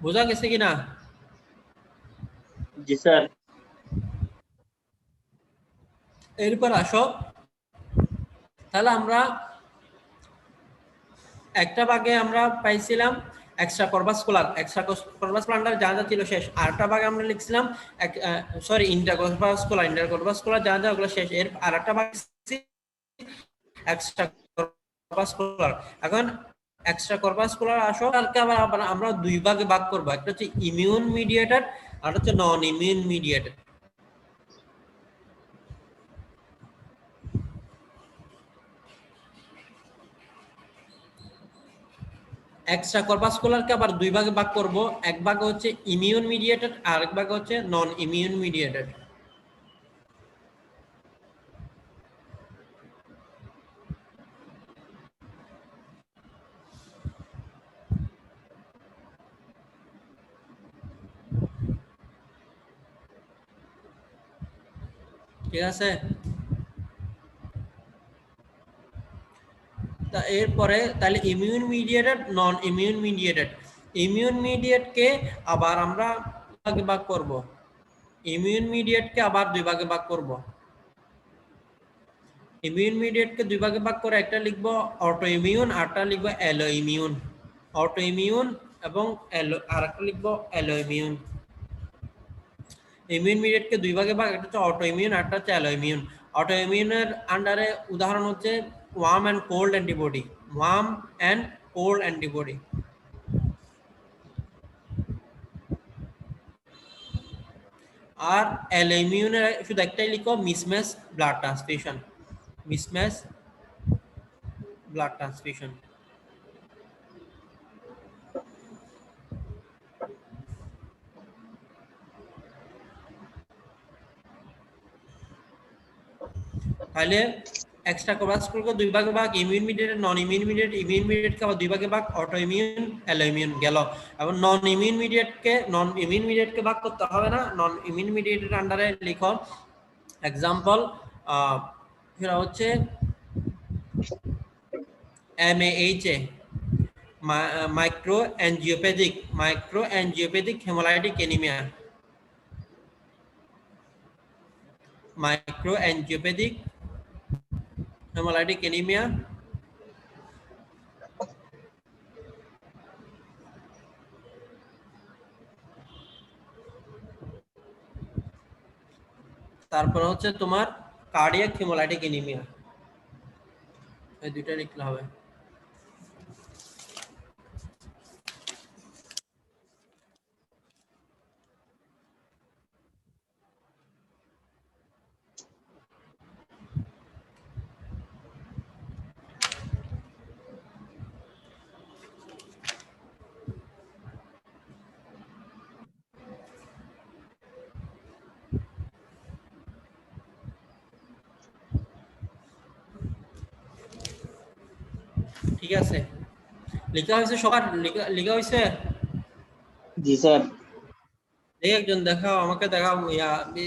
বোঝা গেছে কিনা? জি স্যার। এরপর আসো, তাহলে আমরা একটা ভাগে আমরা পাইছিলাম এক্সট্রা কর্পাসকুলার আন্ডার যা যা ছিল শেষ। আরেকটা ভাগে আমরা লিখছিলাম ইন্টারকর্পাসকুলার যা যা ওগুলো শেষ। এর আরেকটা ভাগ এক্সট্রা কর্পাসকুলার। এখন এক্সট্রা কর্পাসকুলার আসো, তারকে আবার আমরা দুই ভাগে ভাগ করব, একটা হচ্ছে ইমিউন মিডিয়েটেড আর হচ্ছে নন ইমিউন মিডিয়েটেড। এক্সট্রা কর্পাসকোলারকে আবার দুই ভাগে ভাগ করব, এক ভাগে হচ্ছে ইমিউন মিডিয়েটেড আর এক ভাগে হচ্ছে নন ইমিউন মিডিয়েটেড। ঠিক আছে, তা এরপরে তাহলে immune mediated non immune mediated. Immune মিডিয়েটকে আবার আমরা ভাগে ভাগ করব, ইমিউন মিডিয়েটকে আবার দুই ভাগে ভাগ করব। ইমিউন মিডিয়েটকে দুই ভাগে ভাগ করে একটা লিখবো অটো ইমিউন, আরটা লিখবো অ্যালো ইমিউন। অটো ইমিউন এবং আরেকটা লিখবো অ্যালো ইমিউন। ইমিউন মিডিয়েটকে দুই ভাগে ভাগ, একটা হচ্ছে অটো ইমিউন, আরেকটা হচ্ছে অ্যালো ইমিউন। অটো ইমিউনের আন্ডারে উদাহরণ হচ্ছে warm and cold antibody, warm and cold antibody. আর অ্যালো ইমিউনের শুধু একটাই লিখো, mismatch blood transfusion, mismatch blood transfusion. তাহলে এক্সট্রা কর্পাসকোলকে দুই ভাগে ভাগ, immune mediated non immune mediate, immune মিডিয়েটকে আবার দুই ভাগে ভাগ, অটো ইমিউন অ্যালো ইমিউন গেল। এবং নন ইমিউন মিডিয়েটকে ভাগ করতে হবে না, নন ইমিউন মিডিয়েটের আন্ডারে লিখো এক্সাম্পল, সেটা হচ্ছে MAHA, micro angiopathic haemolytic anaemia, micro angiopathic haemolytic anaemia. তারপর হচ্ছে তোমার কার্ডিয়াক হেমোলাইটিক অ্যানিমিয়া, এই দুইটা লিখলে হবে। ঠিক আছে, লেখা হয়েছে সবার, লেখা হয়েছে। জি স্যার। এই একজন দেখাও, আমাকে দেখাও,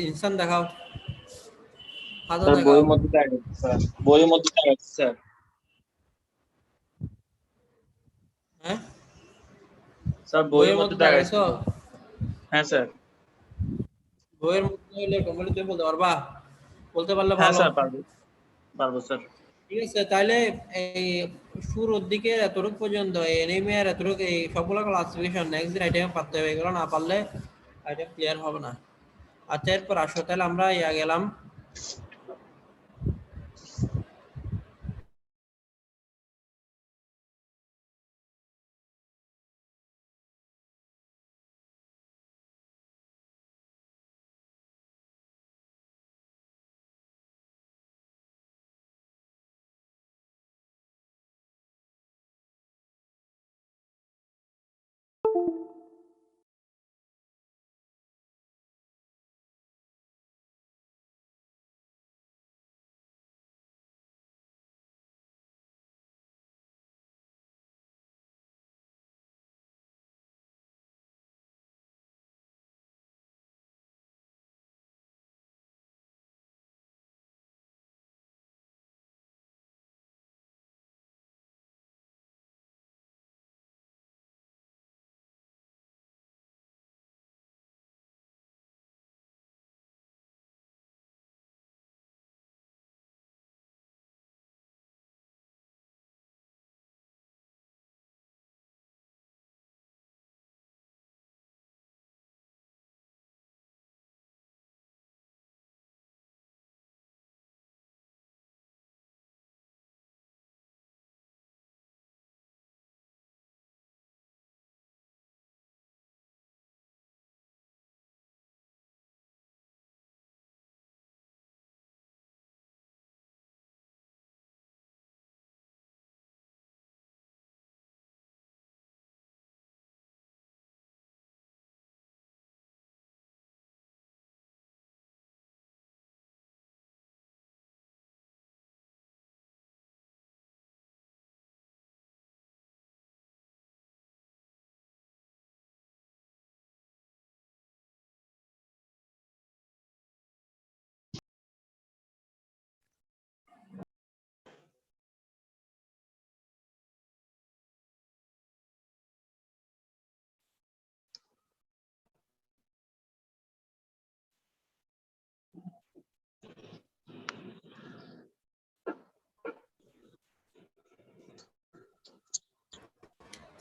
ইনসান দেখাও, খাতা স্যার দেখাও। বইয়ের মধ্যে দেখা যাচ্ছে স্যার, বইয়ের মধ্যে দেখা যাচ্ছে স্যার। হ্যাঁ, স্যার বইয়ের বইয়ের মধ্যে মধ্যে দেখা দেখাইছো? যাচ্ছে স্যার। হ্যাঁ স্যার। বইয়ের মধ্যে হলে কমপ্লিট তুমি বলতে পারবা? বলতে পারলে হ্যাঁ ভালো। স্যার পারবো, পারবো স্যার। ঠিক আছে, তাহলে এই শুরুর দিকে এতটুকু পর্যন্ত এনিমিয়ার এতটুকু এই সবগুলো ক্লাসিফিকেশন, নেক্সট দিন আইটেম পারতে হবে, এগুলো না পারলে আইটেম ক্লিয়ার হবে না। আচ্ছা, এরপর আসো তাহলে আমরা গেলাম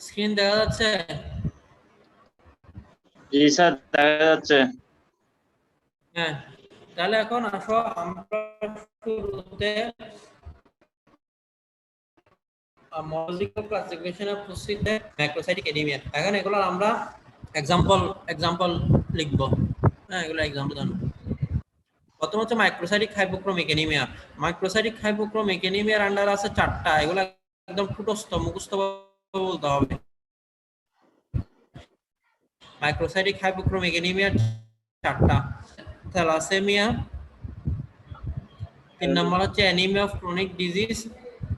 স্ক্রিন দেখা যাচ্ছে? জি স্যার, দেখা যাচ্ছে। হ্যাঁ, তাহলে এখন আসো আমরা শুরুতে মডেলিং ক্লাসিফিকেশন অফ প্রসিডে ম্যাক্রোসাইটিক অ্যানিমিয়া। এখন এগুলো আমরা এক্সাম্পল লিখব। হ্যাঁ, এগুলো এক্সাম্পল জানো। প্রথম হচ্ছে microcytic hypochromic anaemia. Microcytic hypochromic অ্যানিমিয়ার আন্ডার আছে 4টা। এগুলো একদম ঠুটস্থ মুখস্থ বলতে হবে। মাইক্রোসাইটিক হাইপোক্রোমিক অ্যানিমিয়ার 4টা। থ্যালাসেমিয়া, 3 নম্বর হচ্ছে অ্যানিমিয়া অফ ক্রনিক ডিজিজ,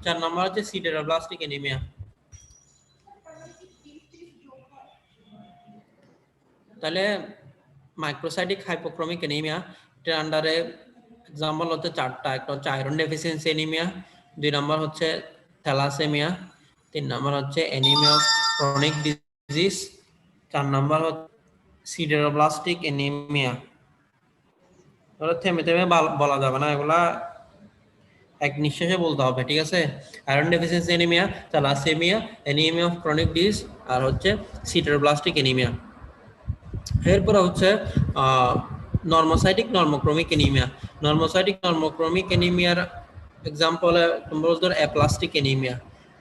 4 নম্বর হচ্ছে সিডেরোব্লাস্টিক অ্যানিমিয়া। তাহলে মাইক্রোসাইটিক হাইপোক্রোমিক অ্যানিমিয়া এর আন্ডারে এক্সাম্পল হচ্ছে 4টা। একটা হচ্ছে আয়রন ডেফিসিয়েন্সি অ্যানিমিয়া, 2 নম্বর হচ্ছে থ্যালাসেমিয়া, 3 নম্বর হচ্ছে অ্যানিমিয়া অফ ক্রনিক ডিজিজ, 4 নম্বর হচ্ছে সিডেরোব্লাস্টিক অ্যানিমিয়া। ওরা থেমে থেমে বলা যাবে না, এগুলা এক নিঃশ্বাসে বলতে হবে, ঠিক আছে? Iron deficiency anaemia, thalassaemia, anaemia of chronic disease আর হচ্ছে সিডেরোব্লাস্টিক অ্যানিমিয়া। এরপরে হচ্ছে normocytic normochromic anaemia. Normocytic normochromic অ্যানিমিয়ার এক্সাম্পল তোমরা বলতে অ্যাপ্লাস্টিক অ্যানিমিয়া।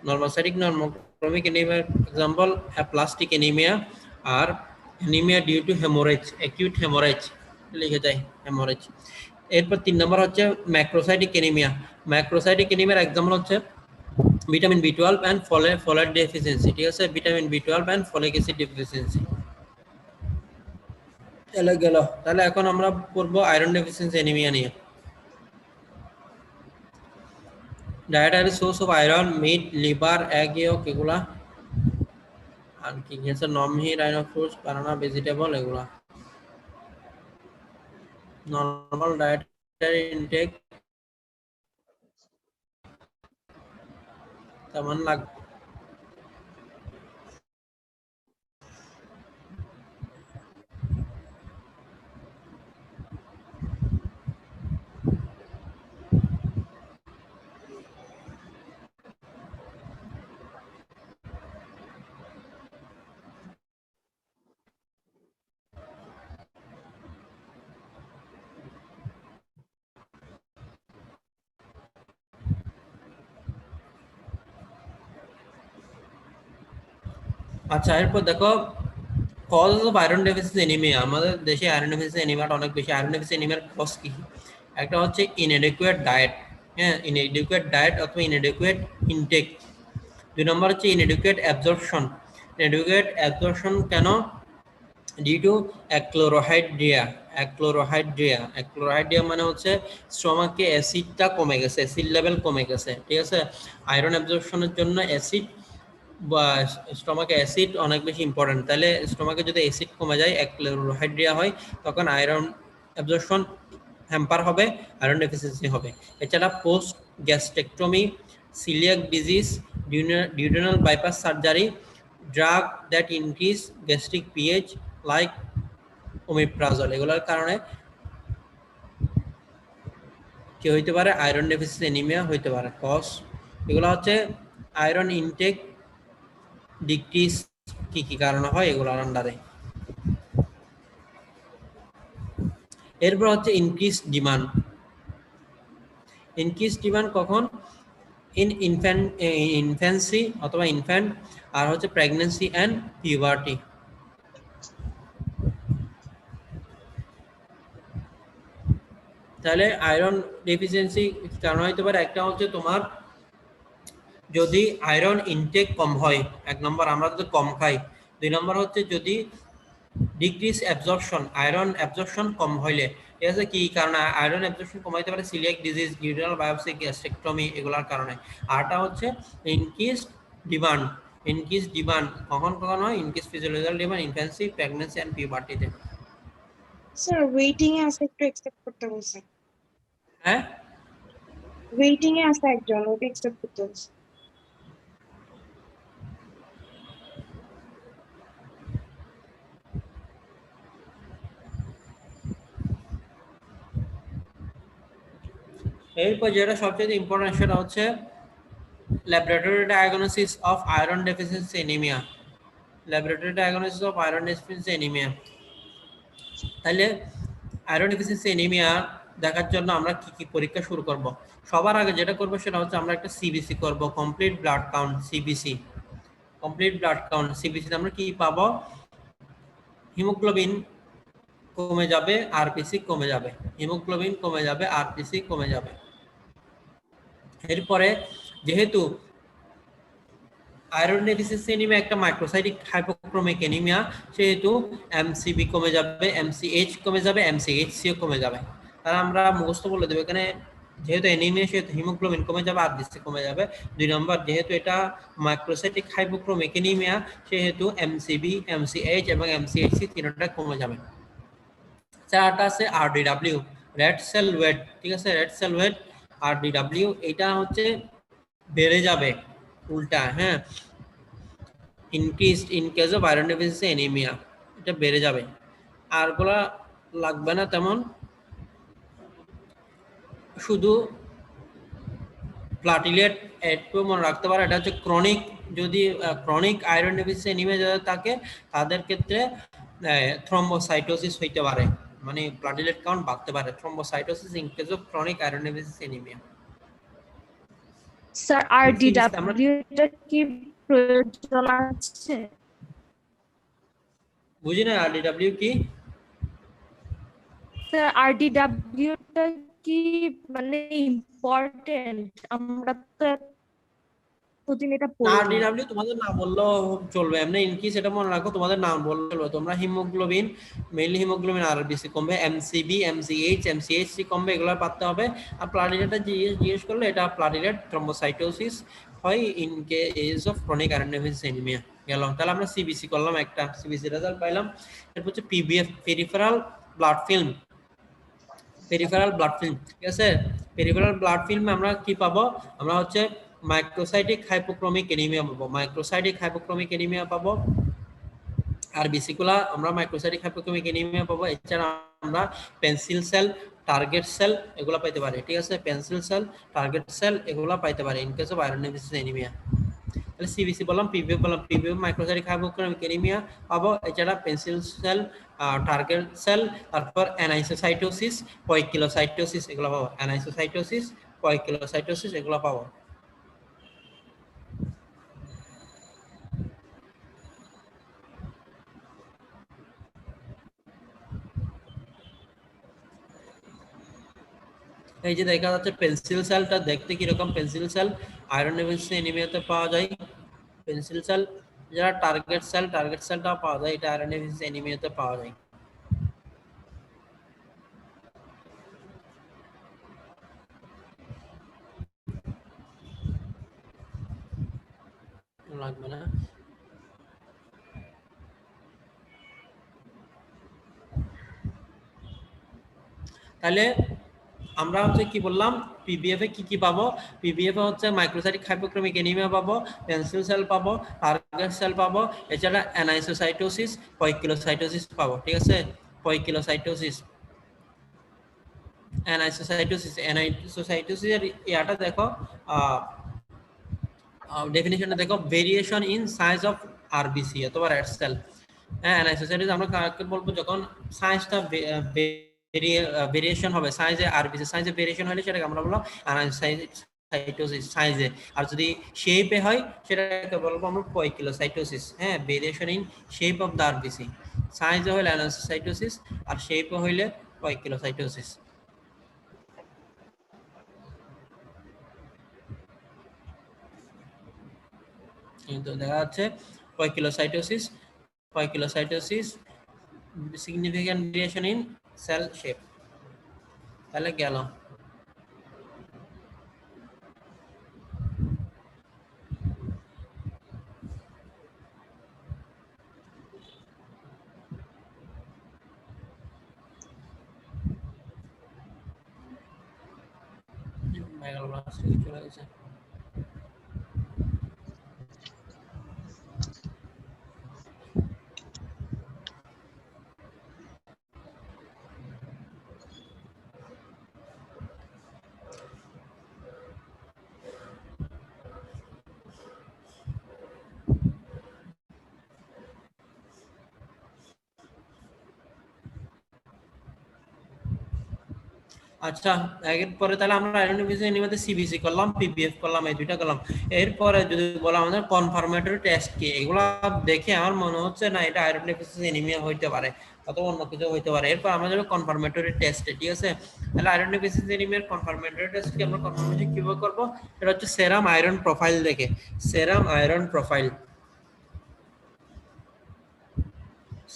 নর্মোসাইটিক নর্মোক্রমিক অ্যানিমিয়ার এক্সাম্পল অ্যাপ্লাস্টিক অ্যানিমিয়া আর anaemia due to haemorrhage, acute haemorrhage লিখে যায়, হেমোরেজ। এরপর 3 নম্বর হচ্ছে ম্যাক্রোসাইটিক অ্যানিমিয়া। ম্যাক্রোসাইটিক অ্যানিমিয়ার এক্সাম্পল হচ্ছে ভিটামিন বি12 অ্যান্ড ফোলেট ডেফিসিয়েন্সি, ঠিক আছে? ভিটামিন বি12 অ্যান্ড ফলিক অ্যাসিড ডেফিসিয়েন্সি। চলে গেল। তাহলে এখন আমরা পড়বো আয়রন ডেফিসিয়েন্সি অ্যানিমিয়া নিয়ে। Dietary source of iron meat, liver, egg, yolk এগুলা। আর কি আছে? নমহি, রাইনো ফ্রুটস, বানানা, ভেজিটেবল এগুলা। নরমাল ডায়েটারি ইনটেক তেমন লাগবে। আচ্ছা, এরপর দেখো cause of iron deficiency anaemia. আমাদের দেশে আয়রন ডেফিসিয়েন্সি অ্যানিমিয়াটা অনেক বেশি। আয়রন ডেফিসিয়েন্সি অ্যানিমিয়ার কজ কি? একটা হচ্ছে ইনএডিকুয়েট ডায়েট, হ্যাঁ, ইনএডিকুয়েট ডায়েট অথবা ইনএডিকুয়েট ইনটেক। 2 নম্বর হচ্ছে ইনএডিকুয়েট অ্যাবজর্পশন। ইনএডিকুয়েট অ্যাবজর্পশন কেন? Due to achlorhydria. অ্যাক্লোরোহাইড্রিয়া মানে হচ্ছে স্টমাকে অ্যাসিডটা কমে গেছে, অ্যাসিড লেভেল কমে গেছে, ঠিক আছে? আয়রন অ্যাবজর্পশনের জন্য অ্যাসিড বা স্টমাকে অ্যাসিড অনেক বেশি ইম্পর্টেন্ট। তাহলে স্টমাকে যদি অ্যাসিড কমে যায়, অ্যাক্লোরোহাইড্রিয়া হয়, তখন আয়রন অ্যাবজর্পশন হ্যাম্পার হবে, আয়রন ডেফিসিয়েন্সি হবে। এছাড়া post gastrectomy, coeliac disease, duodenal bypass surgery, drug that increase gastric pH like omeprazole, এগুলোর কারণে কি হইতে পারে? আয়রন ডেফিসিয়েন্সি অ্যানিমিয়া হইতে পারে। কজ এগুলো হচ্ছে আয়রন ইনটেক ডিক্রিজ কি কি কারণে হয় এগুলোর আন্ডারে। এরপর হচ্ছে ইনক্রিজ ডিমান্ড। ইনক্রিজ ডিমান্ড কখন? ইনফ্যান্সি অথবা ইনফ্যান্ট, আর হচ্ছে প্রেগন্যান্সি অ্যান্ড পিউবার্টি। তাহলে আয়রন ডেফিসিয়েন্সি কারণ হইতে পারে, একটা হচ্ছে তোমার যদি আয়রন ইনটেক কম হয়, 1 নম্বর আমরা যদি কম খাই। 2 নম্বর হচ্ছে যদি ডিক্রিজ অ্যাবজর্পশন, আয়রন অ্যাবজর্পশন কম হইলে, ঠিক আছে? কি কারণে আয়রন অ্যাবজর্পশন কম হইতে পারে? Coeliac disease, duodenal biopsy, gastrectomy এগুলোর কারণে। আরটা হচ্ছে ইনক্রিজ ডিমান্ড। ইনক্রিজ ডিমান্ড কখন কখন হয়? Increase physiological demand, infancy, pregnancy and পিউবার্টিতে। স্যার ওয়েটিং এ আছে, একটু অ্যাকসেপ্ট করতে বলছেন। হ্যাঁ, ওয়েটিং এ আছে একজন, ওটা অ্যাকসেপ্ট করতে বলছেন। এরপর যেটা সবচেয়ে ইম্পর্টেন্ট সেটা হচ্ছে laboratory diagnosis of iron deficiency anaemia. Laboratory diagnosis of iron deficiency anaemia. তাহলে আয়রন ডেফিসিয়েন্সি অ্যানিমিয়া দেখার জন্য আমরা কি কি পরীক্ষা শুরু করব? সবার আগে যেটা করব সেটা হচ্ছে আমরা একটা সিবিসি করব, complete blood count CBC. Complete blood count সিবিসিতে আমরা কি পাবো? হিমোগ্লোবিন কমে যাবে, আরপিসি কমে যাবে, হিমোগ্লোবিন কমে যাবে, আরপিসি কমে যাবে। এরপরে যেহেতু আয়রন ডেফিসিয়েন্সি অ্যানিমিয়া একটা মাইক্রোসাইটিক হাইপোক্রোমিক অ্যানিমিয়া, সেহেতু এমসিবি কমে যাবে, এমসিএইচ কমে যাবে, এমসিএইচসিও কমে যাবে। তাহলে আমরা মুখস্থ বলে দেবো এখানে, যেহেতু অ্যানিমিয়া সেহেতু হিমোগ্লোবিন কমে যাবে, আরবিসি কমে যাবে। 2 নম্বর, যেহেতু এটা মাইক্রোসাইটিক হাইপোক্রোমিক অ্যানিমিয়া সেহেতু এমসিবি, এমসিএইচ এবং এমসিএইচসি তিনটা কমে যাবে। চারটা আছে আরডিডব্লিউ, রেড সেল ওয়েট, ঠিক আছে, রেড সেল ওয়েট আরডিডব্লিউ, এটা হচ্ছে বেড়ে যাবে উল্টা, হ্যাঁ, increased in case of iron deficiency anaemia, এটা বেড়ে যাবে। আরগুলা লাগবে না তেমন, শুধু প্লাটিলেট একটু মনে রাখতে পারে, এটা হচ্ছে ক্রনিক, যদি ক্রনিক আয়রন ডেফিসিয়েন্সি অ্যানিমিয়া যাদের থাকে তাদের ক্ষেত্রে থ্রম্বোসাইটোসিস হইতে পারে, মানে প্লাটিলেট কাউন্ট বাড়তে পারে, thrombocytosis in case of chronic iron deficiency anaemia. Sir RDW টা কি প্রয়োজন আছে? বুঝি না আরডিডব্লিউ কি? স্যার আরডিডব্লিউ টা কি মানে ইম্পর্টেন্ট? আমরা তো প্রতিদিন এটা পড়ি না। আরডিডব্লিউ তোমাদের না বললেও চলবে, এমনি ইনকি সেটা মনে রাখো, তোমাদের নাম বললে চলবে। তোমরা হিমোগ্লোবিন, মেইনলি হিমোগ্লোবিন আরবিসি কমবে, এমসিবি, এমসিএইচ, এমসিএইচসি কমবে, এগুলো পারতে হবে। আর প্লাটিলেটটা জিজ্ঞেস করলে এটা প্লাটিলেট থ্রম্বোসাইটোসিস হয় in case of chronic iron deficiency anaemia. গেল, তাহলে আমরা সিবিসি করলাম, একটা সিবিসি রেজাল্ট পাইলাম। এরপর হচ্ছে PBF, peripheral blood film, peripheral blood film, ঠিক আছে। পেরিফেরাল ব্লাড ফিল্মে আমরা কি পাবো? আমরা হচ্ছে মাইক্রোসাইটিক হাইপোক্রোমিক অ্যানিমিয়া পাবো, মাইক্রোসাইটিক হাইপোক্রোমিক অ্যানিমিয়া পাবো। আর বেসিকুলা আমরা মাইক্রোসাইটিক হাইপোক্রোমিক অ্যানিমিয়া পাবো। এছাড়া আমরা পেন্সিল সেল, টার্গেট সেল এগুলো পাইতে পারি, ঠিক আছে, পেন্সিল সেল, টার্গেট সেল এগুলো পাইতে পারি in case of iron deficiency anaemia. তাহলে সিবিসি বললাম, পিবিএফ বললাম, পিবিএফ মাইক্রোসাইটিক হাইপোক্রোমিক অ্যানিমিয়া পাবো। এছাড়া পেন্সিল সেল, টার্গেট সেল, তারপর অ্যানাইসোসাইটোসিস, পয়কিলোসাইটোসিস এগুলো পাবো, অ্যানাইসোসাইটোসিস, পয়কিলোসাইটোসিস এগুলো পাবো। এই যে দেখা যাচ্ছে পেন্সিল সেলটা দেখতে কিরকম, পেন্সিল সেল আয়রন ডেফিসিয়েন্সি অ্যানিমিয়াতে পাওয়া যায়। পেন্সিল সেল, যারা টার্গেট সেল, টার্গেট সেলটা পাওয়া যায়, এটা আয়রন ডেফিসিয়েন্সি অ্যানিমিয়াতে পাওয়া যায়। লাগবে না। তাহলে আমরা হচ্ছে কি বললাম, পিবিএফ এ কি কি পাবো? পিবিএফ এ হচ্ছে মাইক্রোসাইটিক হাইপোক্রোমিক অ্যানিমিয়া পাবো, পেন্সিল সেল পাবো, টার্গেট সেল পাবো, এছাড়া অ্যানাইসোসাইটোসিস, পয়কিলোসাইটোসিস পাবো, ঠিক আছে, পয়কিলোসাইটোসিস, অ্যানাইসোসাইটোসিস এর ইয়াটা দেখো, ডেফিনিশনটা দেখো, variation in size of RBC অথবা রেড সেল। হ্যাঁ, অ্যানাইসোসাইটোসিস আমরা কাকে বলবো? যখন সাইজটা ভেরিয়েশন হবে, সাইজে আরবিসি সাইজে ভেরিয়েশন হলে সেটাকে আমরা বলবো অ্যানাইসোসাইটোসিস সাইজে। আর যদি শেপে হয় সেটাকে বলবো আমরা পয়কিলোসাইটোসিস। হ্যাঁ, variation in shape of the RBC, সাইজে হলে অ্যানাইসোসাইটোসিস আর শেপে হইলে পয়কিলোসাইটোসিস। কিন্তু দেখা যাচ্ছে poikilocytosis, poikilocytosis significant variation in cell shape। তাহলে গেল। চলে গেছে। আচ্ছা, এরপরে তাহলে আমরা আয়রন ডিফিসিয়েন্সি এনিমিয়াতে সিবিসি করলাম, পিপিএফ করলাম, এই দুইটা করলাম। এরপরে যদি বলা আমাদের কনফার্মেটরি টেস্ট কি, এগুলা দেখে আমার মনে হচ্ছে না এটা আয়রন ডিফিসিয়েন্সি এনিমিয়া হইতে পারে অথবা অন্য কিছু হইতে পারে। এরপর আমরা যাবো কনফার্মেটরি টেস্টে, ঠিক আছে? তাহলে আয়রন ডিফিসিয়েন্সি এনিমিয়ার কনফার্মেটরি টেস্ট কি আমরা কনফার্মেশন কিভাবে করব? এটা হচ্ছে সেরাম আয়রন প্রোফাইল দেখে, সেরাম আয়রন প্রোফাইল,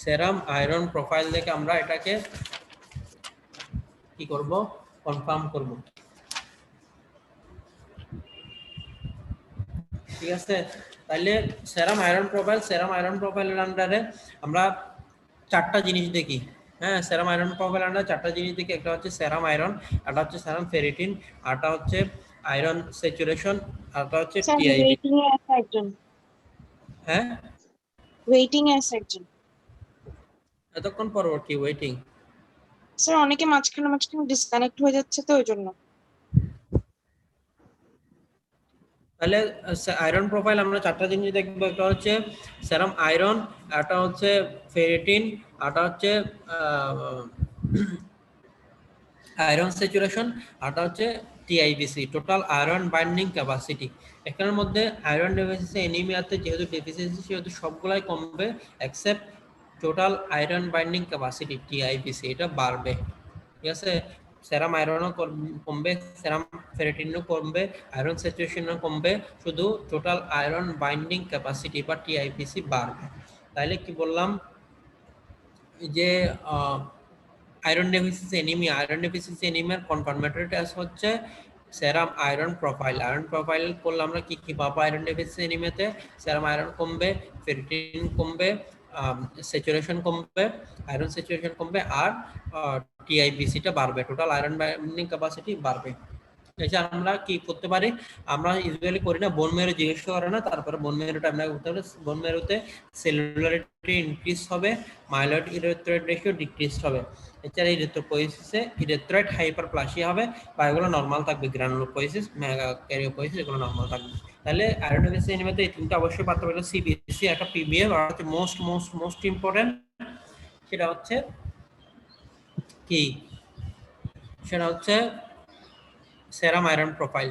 সেরাম আয়রন প্রোফাইল দেখে আমরা এটাকে কি করব? কনফার্ম করব, ঠিক আছে? তাহলে সেরাম আয়রন প্রোফাইল, সেরাম আয়রন প্রোফাইলের আন্ডারে আমরা চারটা জিনিস দেখি। হ্যাঁ, সেরাম আয়রন প্রোফাইল আন্ডারে চারটা জিনিস দেখি। একটা হচ্ছে সেরাম আয়রন, একটা হচ্ছে সেরাম ফেরিটিন, আরটা হচ্ছে আয়রন স্যাচুরেশন, আরটা হচ্ছে স্যার টিআইবি। ওয়েটিং এ আছে একজন, হ্যাঁ, ওয়েটিং এ আছে একজন। এতক্ষণ পরবর্তী ওয়েটিং। স্যার অনেকে মাঝখানে মাঝখানে ডিসকানেক্ট হয়ে যাচ্ছে তো ওই জন্য। তাহলে আয়রন প্রোফাইল আমরা চারটা জিনিস দেখবো। একটা হচ্ছে সেরাম আয়রন, একটা হচ্ছে ফেরিটিন, একটা হচ্ছে আয়রন স্যাচুরেশন, আরটা হচ্ছে TIBC, total iron binding capacity. এখানের মধ্যে আয়রন ডেফিসিয়েন্সি এনিমিয়াতে যেহেতু ডেফিসিয়েন্সি সেহেতু সবগুলাই কমবে except total iron binding capacity TIBC, এটা বাড়বে, ঠিক আছে? সেরাম আয়রনও কমবে, সেরাম ফেরিটিনও কমবে, আয়রন স্যাচুরেশনও কমবে, শুধু টোটাল আয়রন বাইন্ডিং ক্যাপাসিটি বা টিআইবিসি বাড়বে। তাইলে কি বললাম যে iron deficiency anaemia, iron deficiency এনিমিয়ার কনফার্মেটরি টেস্ট হচ্ছে serum iron profile. Iron profile করলে আমরা কি কি পাবো? আয়রন ডেফিসিয়েন্সি এনিমিয়াতে সেরাম আয়রন কমবে, ফেরিটিন কমবে, স্যাচুরেশন কমবে, আয়রন স্যাচুরেশন কমবে, আর টিআইবিসিটা বাড়বে, টোটাল আয়রন বাইন্ডিং ক্যাপাসিটি বাড়বে। এছাড়া আমরা কি করতে পারি? আমরা ইউজুয়ালি করি না, বোন মেরু জিজ্ঞেস করে না, তারপরে বোন মেরুটা আমরা করতে পারি। বোন মেরুতে সেলুলারিটি ইনক্রিজ হবে, মাইলয়েড ইরিথ্রয়েড রেশিও ডিক্রিজ হবে। এছাড়া ইরিথ্রোপোয়েসিসে ইরিথ্রয়েড হাইপারপ্লাসিয়া হবে, বা এগুলো নর্মাল থাকবে, গ্রানুলোপোয়েসিস, মেগা ক্যারিওপোয়েসিস এগুলো নর্মাল থাকবে। তাহলে আয়রন ডেফিসিয়েন্সি এনিমিয়াতে এই তিনটা অবশ্যই পারতে পারলে সিবিএসসি, একটা পিবিএফ, আর হচ্ছে মোস্ট মোস্ট মোস্ট ইম্পর্টেন্ট সেটা হচ্ছে কি? সেটা হচ্ছে সেরাম আয়রন প্রোফাইল।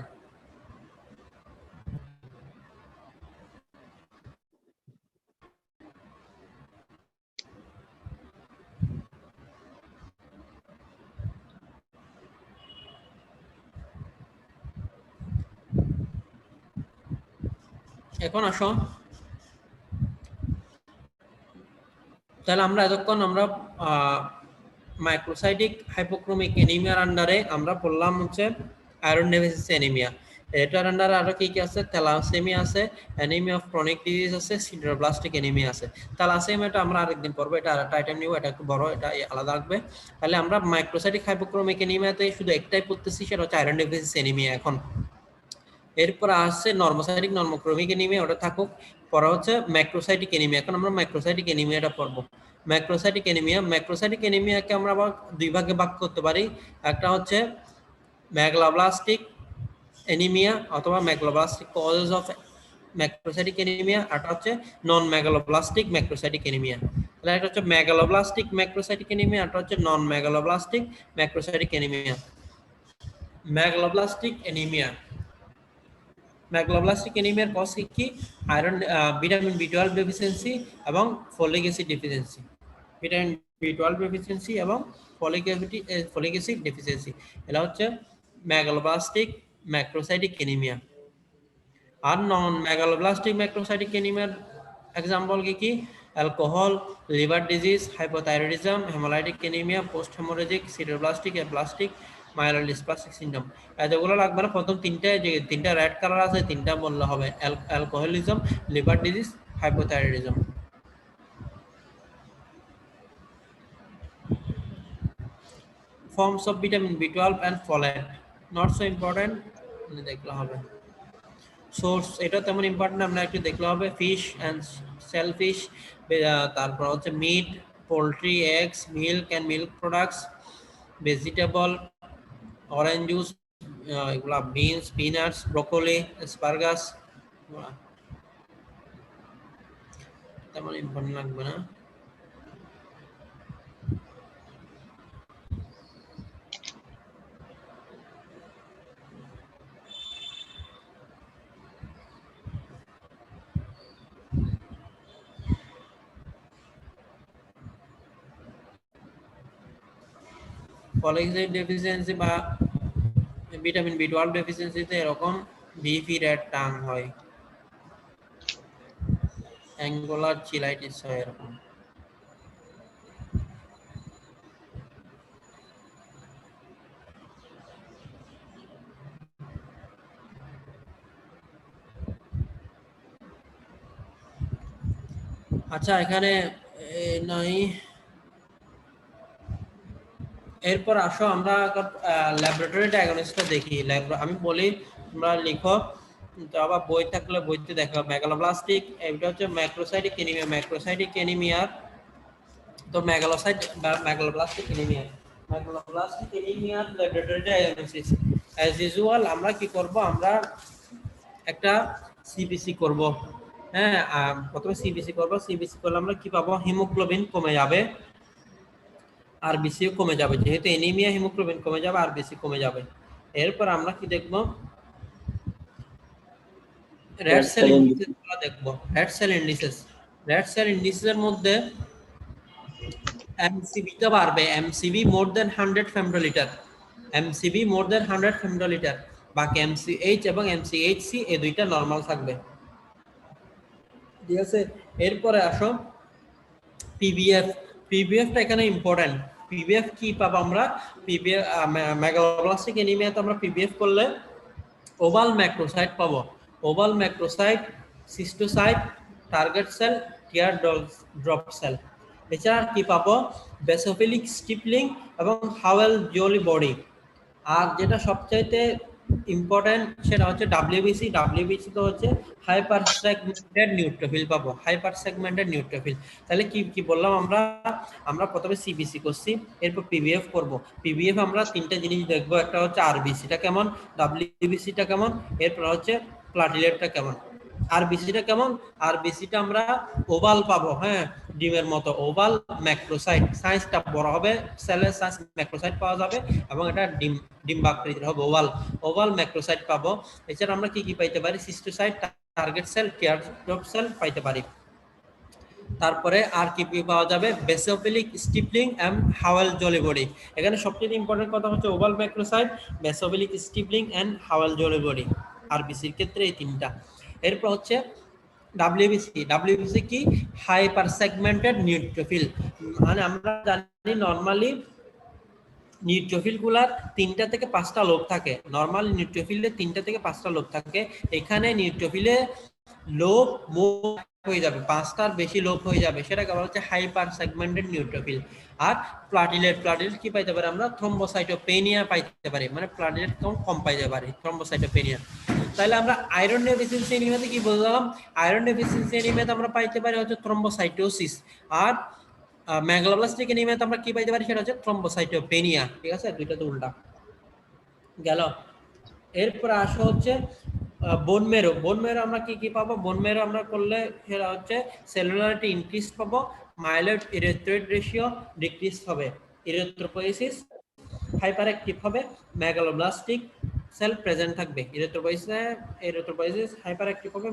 এখন আসো, তাহলে আমরা এতক্ষণ আমরা মাইক্রোসাইটিক হাইপোক্রোমিক এনিমিয়ার আন্ডারে আমরা পড়লাম হচ্ছে আয়রন ডেফিসিয়েন্সি এনিমিয়া। এটার আন্ডারে আরো কি কি আছে? থ্যালাসেমিয়া আছে, অ্যানিমিয়া অফ ক্রনিক ডিজিজ আছে, সিডারোব্লাস্টিক এনিমিয়া আছে। থ্যালাসেমিয়াটা আমরা আরেকদিন পড়বো, এটা আরেকটা আইটেম নিব, এটা একটু বড়, এটা আলাদা রাখবে। তাহলে আমরা মাইক্রোসাইটিক হাইপোক্রোমিক এনিমিয়াতে শুধু একটাই পড়তেছি, সেটা হচ্ছে আয়রন ডেফিসিয়েন্সি এনিমিয়া। এখন এরপর আসছে নর্মোসাইটিক নর্মোক্রোমিক এনিমিয়া, ওটা থাকুক। পরে হচ্ছে ম্যাক্রোসাইটিক এনিমিয়া। এখন আমরা ম্যাক্রোসাইটিক এনিমিয়াটা পড়বো। ম্যাক্রোসাইটিক এনিমিয়া, ম্যাক্রোসাইটিক এনিমিয়াকে আমরা আবার দুই ভাগে ভাগ করতে পারি। একটা হচ্ছে ম্যাগলোব্লাস্টিক এনিমিয়া অথবা ম্যাগলোব্লাস্টিক কজেস অফ ম্যাক্রোসাইটিক এনিমিয়া, আর হচ্ছে নন ম্যাগালোব্লাস্টিক ম্যাক্রোসাইটিক এনিমিয়া। তাহলে একটা হচ্ছে ম্যাগালোব্লাস্টিক ম্যাক্রোসাইটিক এনিমিয়া, আর হচ্ছে non megaloblastic macrocytic anaemia. Megaloblastic anaemia, megaloblastic এনিমিয়ার কজ কি? আয়রন, ভিটামিন বি12 ডেফিসিয়েন্সি এবং ফলিক অ্যাসিড ডেফিসিয়েন্সি। ভিটামিন বি12 ডেফিসিয়েন্সি এবং ফলিক অ্যাসিড ডেফিসিয়েন্সি, এটা হচ্ছে ম্যাগলোব্লাস্টিক ম্যাক্রোসাইটিক এনিমিয়া। আর নন ম্যাগলোব্লাস্টিক ম্যাক্রোসাইটিক এনিমিয়ার এক্সাম্পল কি কি? Alcohol, liver disease, hypothyroidism, haemolytic anaemia, post haemorrhagic, sideroblastic, aplastic, myelodysplastic syndrome. এতগুলো লাগবে না, প্রথম তিনটা যে তিনটা রেড কালার আছে তিনটা বললে হবে। Alcoholism, liver disease, hypothyroidism. Forms of vitamin বি12 and folate, not so important, দেখলে হবে। সোর্স, এটা তেমন ইম্পর্টেন্ট, আমরা একটু দেখলে হবে। ফিশ অ্যান্ড সেলফিশ, তারপর হচ্ছে meat, poultry, eggs, milk and milk products, vegetable, orange juice, এগুলা বিনস, পিনাটস, ব্রোকলি, অ্যাসপারাগাস, তেমন ইম্পর্টেন্ট লাগবে না। ফলিক অ্যাসিড ডেফিসিয়েন্সি বা ভিটামিন বি12 ডেফিসিয়েন্সিতে এরকম ভিপি রেড টাং হয়, অ্যাঙ্গুলার চিলাইটিস হয় এরকম। আচ্ছা এখানে নাই। এরপর আসো আমরা ল্যাবরেটরি ডায়াগনোসিসটা দেখি। আমি বলি তোমরা লিখো, তো আবার বই থাকলে বইতে দেখো। মেগালোব্লাস্টিক, এটা হচ্ছে ম্যাক্রোসাইটিক অ্যানিমিয়া। ম্যাক্রোসাইটিক অ্যানিমিয়ার তো মেগালোসাইট বা মেগালোব্লাস্টিক অ্যানিমিয়া, মেগালোব্লাস্টিক অ্যানিমিয়ার ল্যাবরেটরি ডায়াগনোসিস অ্যাজ ইউজুয়াল আমরা কি করব, আমরা একটা সিবিসি করব। হ্যাঁ, প্রথমে সিবিসি করব। সিবিসি করলে আমরা কি পাবো, হিমোগ্লোবিন কমে যাবে, আরবিসিও কমে যাবে। যেহেতু অ্যানিমিয়া, হিমোগ্লোবিন কমে যাবে, আরবিসি কমে যাবে। এরপর আমরা কি দেখব, রেড সেল ইন্ডিসেস দেখব। Red cell indices, red cell ইন্ডিসেসের মধ্যে এমসিবিটা বাড়বে। MCV more than 100 femtolitre, MCV more than 100 femtolitre. বাকি এমসিএইচ এবং এমসিএইচসি এই দুইটা নরমাল থাকবে, ঠিক আছে। এরপরে আসো পিবিএফ। পিবিএফটা এখানে ইম্পর্টেন্ট। পিবিএফ কি পাবো আমরা, পিবিএফ মেগালোব্লাস্টিক অ্যানিমিয়াতে আমরা পিবিএফ করলে ওভাল ম্যাক্রোসাইট পাবো। Oval macrocyte, schistocyte, target cell, tear drop cell. এছাড়া কি পাবো, বেসোফিলিক স্টিপলিং এবং হাওয়েল জোলি বডি। আর যেটা সবচাইতে ইম্পর্টেন্ট সেটা হচ্ছে ডাব্লিউবিসি। ডাব্লিউবিসি তো হচ্ছে হাইপার সেগমেন্টেড নিউট্রোফিল পাবো, হাইপার সেগমেন্টেড নিউট্রোফিল। তাহলে কি কি বললাম আমরা, আমরা প্রথমে সিবিসি করছি, এরপর পিবিএফ করব। পিবিএফ আমরা তিনটা জিনিস দেখবো, একটা হচ্ছে আরবিসিটা কেমন, ডাব্লিউবিসিটা কেমন, এরপর হচ্ছে প্লাটিলেটটা কেমন। আরবিসিটা কেমন, আরবিসিটা আমরা ওভাল পাবো, হ্যাঁ ডিমের মতো ওভাল ম্যাক্রোসাইট, সাইজটা বড় হবে, সেলের সাইজ ম্যাক্রোসাইট পাওয়া যাবে এবং এটা ডিম্বাকৃতির হবে, ওভাল ওভাল ম্যাক্রোসাইট পাবো। এছাড়া আমরা কি কি পাইতে পারি, schistocyte, target cell, teardrop cell পাইতে পারি। তারপরে আর কি পাওয়া যাবে, basophilic stippling and Howell Jolly body. এখানে সবচেয়ে ইম্পর্টেন্ট কথা হচ্ছে oval macrocyte, basophilic stippling and Howell Jolly body, আরবিসির ক্ষেত্রে এই তিনটা। এরপর হচ্ছে ডাব্লিউবিসি। ডাব্লিউবিসি কি, হাইপার সেগমেন্টেড নিউট্রোফিল। মানে আমরা জানি নরমালি নিউট্রোফিল গুলার 3টা থেকে 5টা লোব থাকে, নরমাল নিউট্রোফিলে 3টা থেকে 5টা লোব থাকে। এখানে নিউট্রোফিলে লোব হয়ে যাবে, 5টার বেশি লোব হয়ে যাবে, সেটাকে বলা হচ্ছে হাইপার সেগমেন্টেড নিউট্রোফিল। আর প্লাটিলেট, প্লাটিলেট কি পাইতে পারে আমরা, থ্রম্বোসাইটোপেনিয়া পাইতে পারি, মানে প্লাটিলেট কম পাইতে পারি, থ্রম্বোসাইটোপেনিয়া। তাহলে আমরা আয়রন ডেফিসিয়েন্সি অ্যানিমিয়াতে কি বললাম, আয়রন ডেফিসিয়েন্সি অ্যানিমিয়াতে আমরা পাইতে পারি হচ্ছে থ্রম্বোসাইটোসিস। আর মেগালোব্লাস্টিক অ্যানিমিয়াতে আমরা কি পাইতে পারি, সেটা হচ্ছে থ্রম্বোসাইটোপেনিয়া, ঠিক আছে, দুইটা তো উল্টা গেল। এরপর আসা হচ্ছে বোন মেরো। বোন মেরো আমরা কি কি পাবো, বোন মেরো আমরা করলে সেটা হচ্ছে সেলুলারিটি ইনক্রিজ পাবো, মাইলয়েড ইরিথ্রয়েড রেশিও ডিক্রিজ হবে, ইরিথ্রোপয়েসিস হাইপার অ্যাক্টিভ হবে, মেগালোব্লাস্টিক সেল প্রেজেন্ট থাকবে, ইরিথ্রোপয়েসিস হাইপার অ্যাক্টিভ হবে,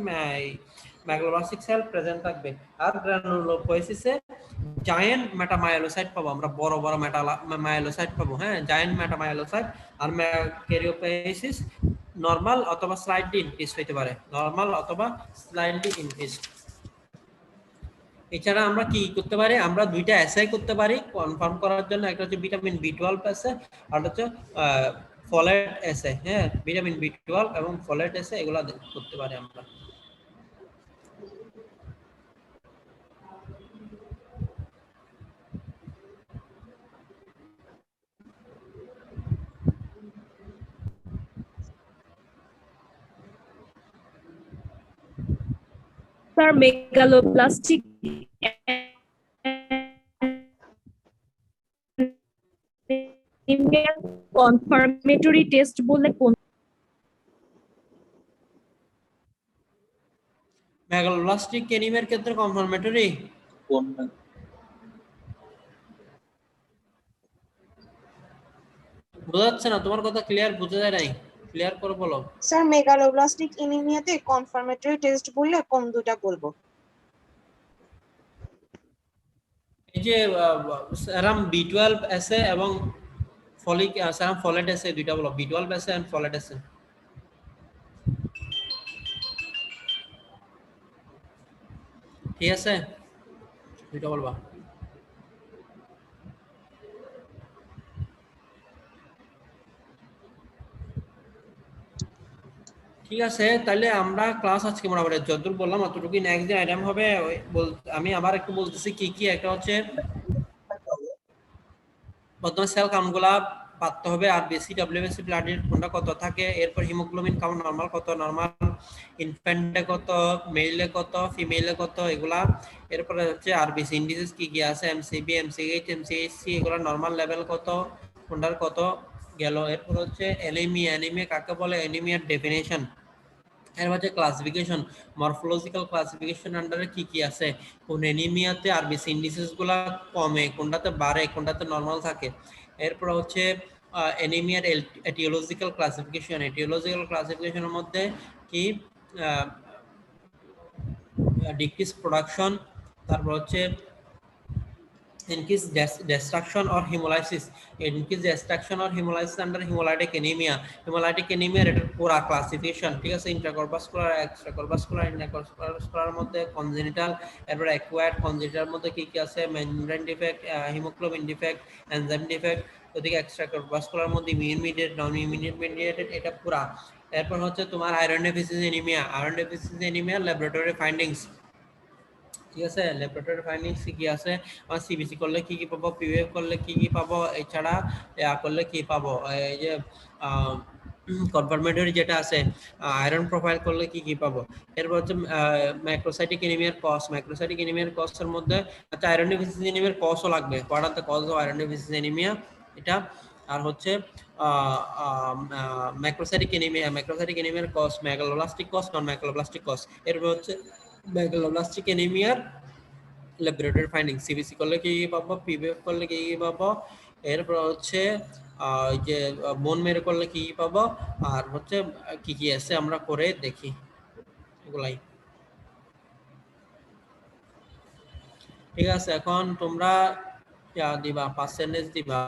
মেগালোব্লাস্টিক সেল প্রেজেন্ট থাকবে। আর গ্রানুলোপয়েসিসে জায়ান্ট মেটামাইলোসাইট পাবো, আমরা বড় বড় মাইলোসাইট পাবো, হ্যাঁ জায়ান্ট মেটামাইলোসাইট। আর ক্যারিওপয়েসিস নরমাল অথবা স্লাইডলি ইনক্রিজ হইতে পারে, নরমাল অথবা স্লাইডলি ইনক্রিজ। এছাড়া আমরা কি করতে পারি, আমরা দুইটা অ্যাসাই করতে পারি কনফার্ম করার জন্য, একটা হচ্ছে ভিটামিন বি12 অ্যাসাই আর হচ্ছে ফলেট অ্যাসাই। হ্যাঁ ভিটামিন বি12 এবং ফলেট অ্যাসাই এগুলা করতে পারি আমরা। স্যার মেগালোপ্লাস্টিক কনফার্মেটরি টেস্ট বলে কোন, মেগালোব্লাস্টিক অ্যানিমিয়ার ক্ষেত্রে কনফার্মেটরি বোঝা যাচ্ছে না, তোমার কথা ক্লিয়ার বোঝা যায় নাই, ক্লিয়ার করে বলো। স্যার মেগালোব্লাস্টিক অ্যানিমিয়াতে কনফার্মেটরি টেস্ট বললে কোন দুটা বলবো? এই যে সেরাম বি12 অ্যাসে এবং ফলিক সেরাম ফলেট আছে দুইটা বলো, B12 আছে এন্ড ফলেট আছে। ঠিক আছে, দুইটা বলবা। ঠিক আছে, তাহলে আমরা ক্লাস আজকে মোটামুটি যতদূর বললাম অতটুকুই। নেক্সট যে আইটেম হবে আমি আবার একটু বলতেছি কি কি। একটা হচ্ছে প্রথমে সেল কাউন্টগুলা পাততে হবে, আর বেসি ডব্লিউবিসি ব্লাডের কোনটা কত থাকে, এরপর হিমোগ্লোবিন কাউন্ট নরমাল কত, নরমাল ইনফ্যান্টে কত, মেইলে কত, ফিমেলে কত, এগুলা। এরপরে হচ্ছে আরবিসি ইন্ডিসেস কি কি আছে, এমসিবি, এমসিএইচ, এমসিএইচসি, এগুলা নরমাল লেভেল কত, কোনটার কত গেল। এরপর হচ্ছে অ্যানিমিয়া, অ্যানিমিয়া কাকে বলে, অ্যানিমিয়ার ডেফিনেশন। এর হচ্ছে ক্লাসিফিকেশন, মরফোলজিক্যাল ক্লাসিফিকেশন আন্ডারে কি কি আছে, কোন অ্যানিমিয়াতে আরবিসি ইন্ডিসেস গুলা কমে, কোনটাতে বাড়ে, কোনটাতে নরমাল থাকে। এরপর হচ্ছে অ্যানিমিয়ার এটিওলজিক্যাল ক্লাসিফিকেশন, এটিওলজিক্যাল ক্লাসিফিকেশনের মধ্যে কি ডিক্রিজ প্রোডাকশন, তারপর হচ্ছে increased destruction or hemolysis, increased destruction or hemolysis under hemolytic anemia, hemolytic anemia এর পুরো ক্লাসিফিকেশন। ঠিক আছে, ইন্ট্রাকরভাস্কুলার, এক্সট্রাকরভাস্কুলার, ইন্ট্রাকরভাস্কুলার মধ্যে কনজেনিটাল, এরপর অ্যাকোয়ার্ড, কনজেনিটাল মধ্যে কি কি আছে, membrane defect, haemoglobin defect, enzyme defect. ওদিকে এক্সট্রাকরভাস্কুলার মধ্যে immune mediated, non immune mediated, এটা পুরা। এরপর হচ্ছে তোমার iron deficiency anaemia, iron deficiency anaemia laboratory findings. ঠিক আছে, ল্যাবরেটরি ফাইন্ডিংস কি আছে, আর সিবিসি করলে কি কি পাবো, পিওএফ করলে কি কি পাবো, এছাড়া করলে কি পাবো, এই যে কনফার্মেটরি যেটা আছে, আয়রন প্রোফাইল করলে কি কি পাবো। এরপর হচ্ছে ম্যাক্রোসাইটিক এনিমিয়ার কজ, ম্যাক্রোসাইটিক এনিমিয়ার কজের মধ্যে আচ্ছা আয়রন ডেফিসিয়েন্সি এনিমিয়ার কজও লাগবে, what are the cause of iron deficiency anaemia, এটা। আর হচ্ছে macrocytic anaemia, macrocytic এনিমিয়ার cause, megaloblastic cause, non megaloblastic cause. এরপর হচ্ছে মেগালোব্লাস্টিক এনিমিয়ার ল্যাবরেটরি ফাইন্ডিং, সিবিসি করলে কি কি পাবো, পিবিএফ করলে কি কি পাবো। এরপর হচ্ছে যে বোন মেরে করলে কি কি পাবো, আর হচ্ছে কি কি আছে আমরা করে দেখি, এগুলাই। ঠিক আছে, এখন তোমরা দিবা পার্সেন্টেজ দিবা।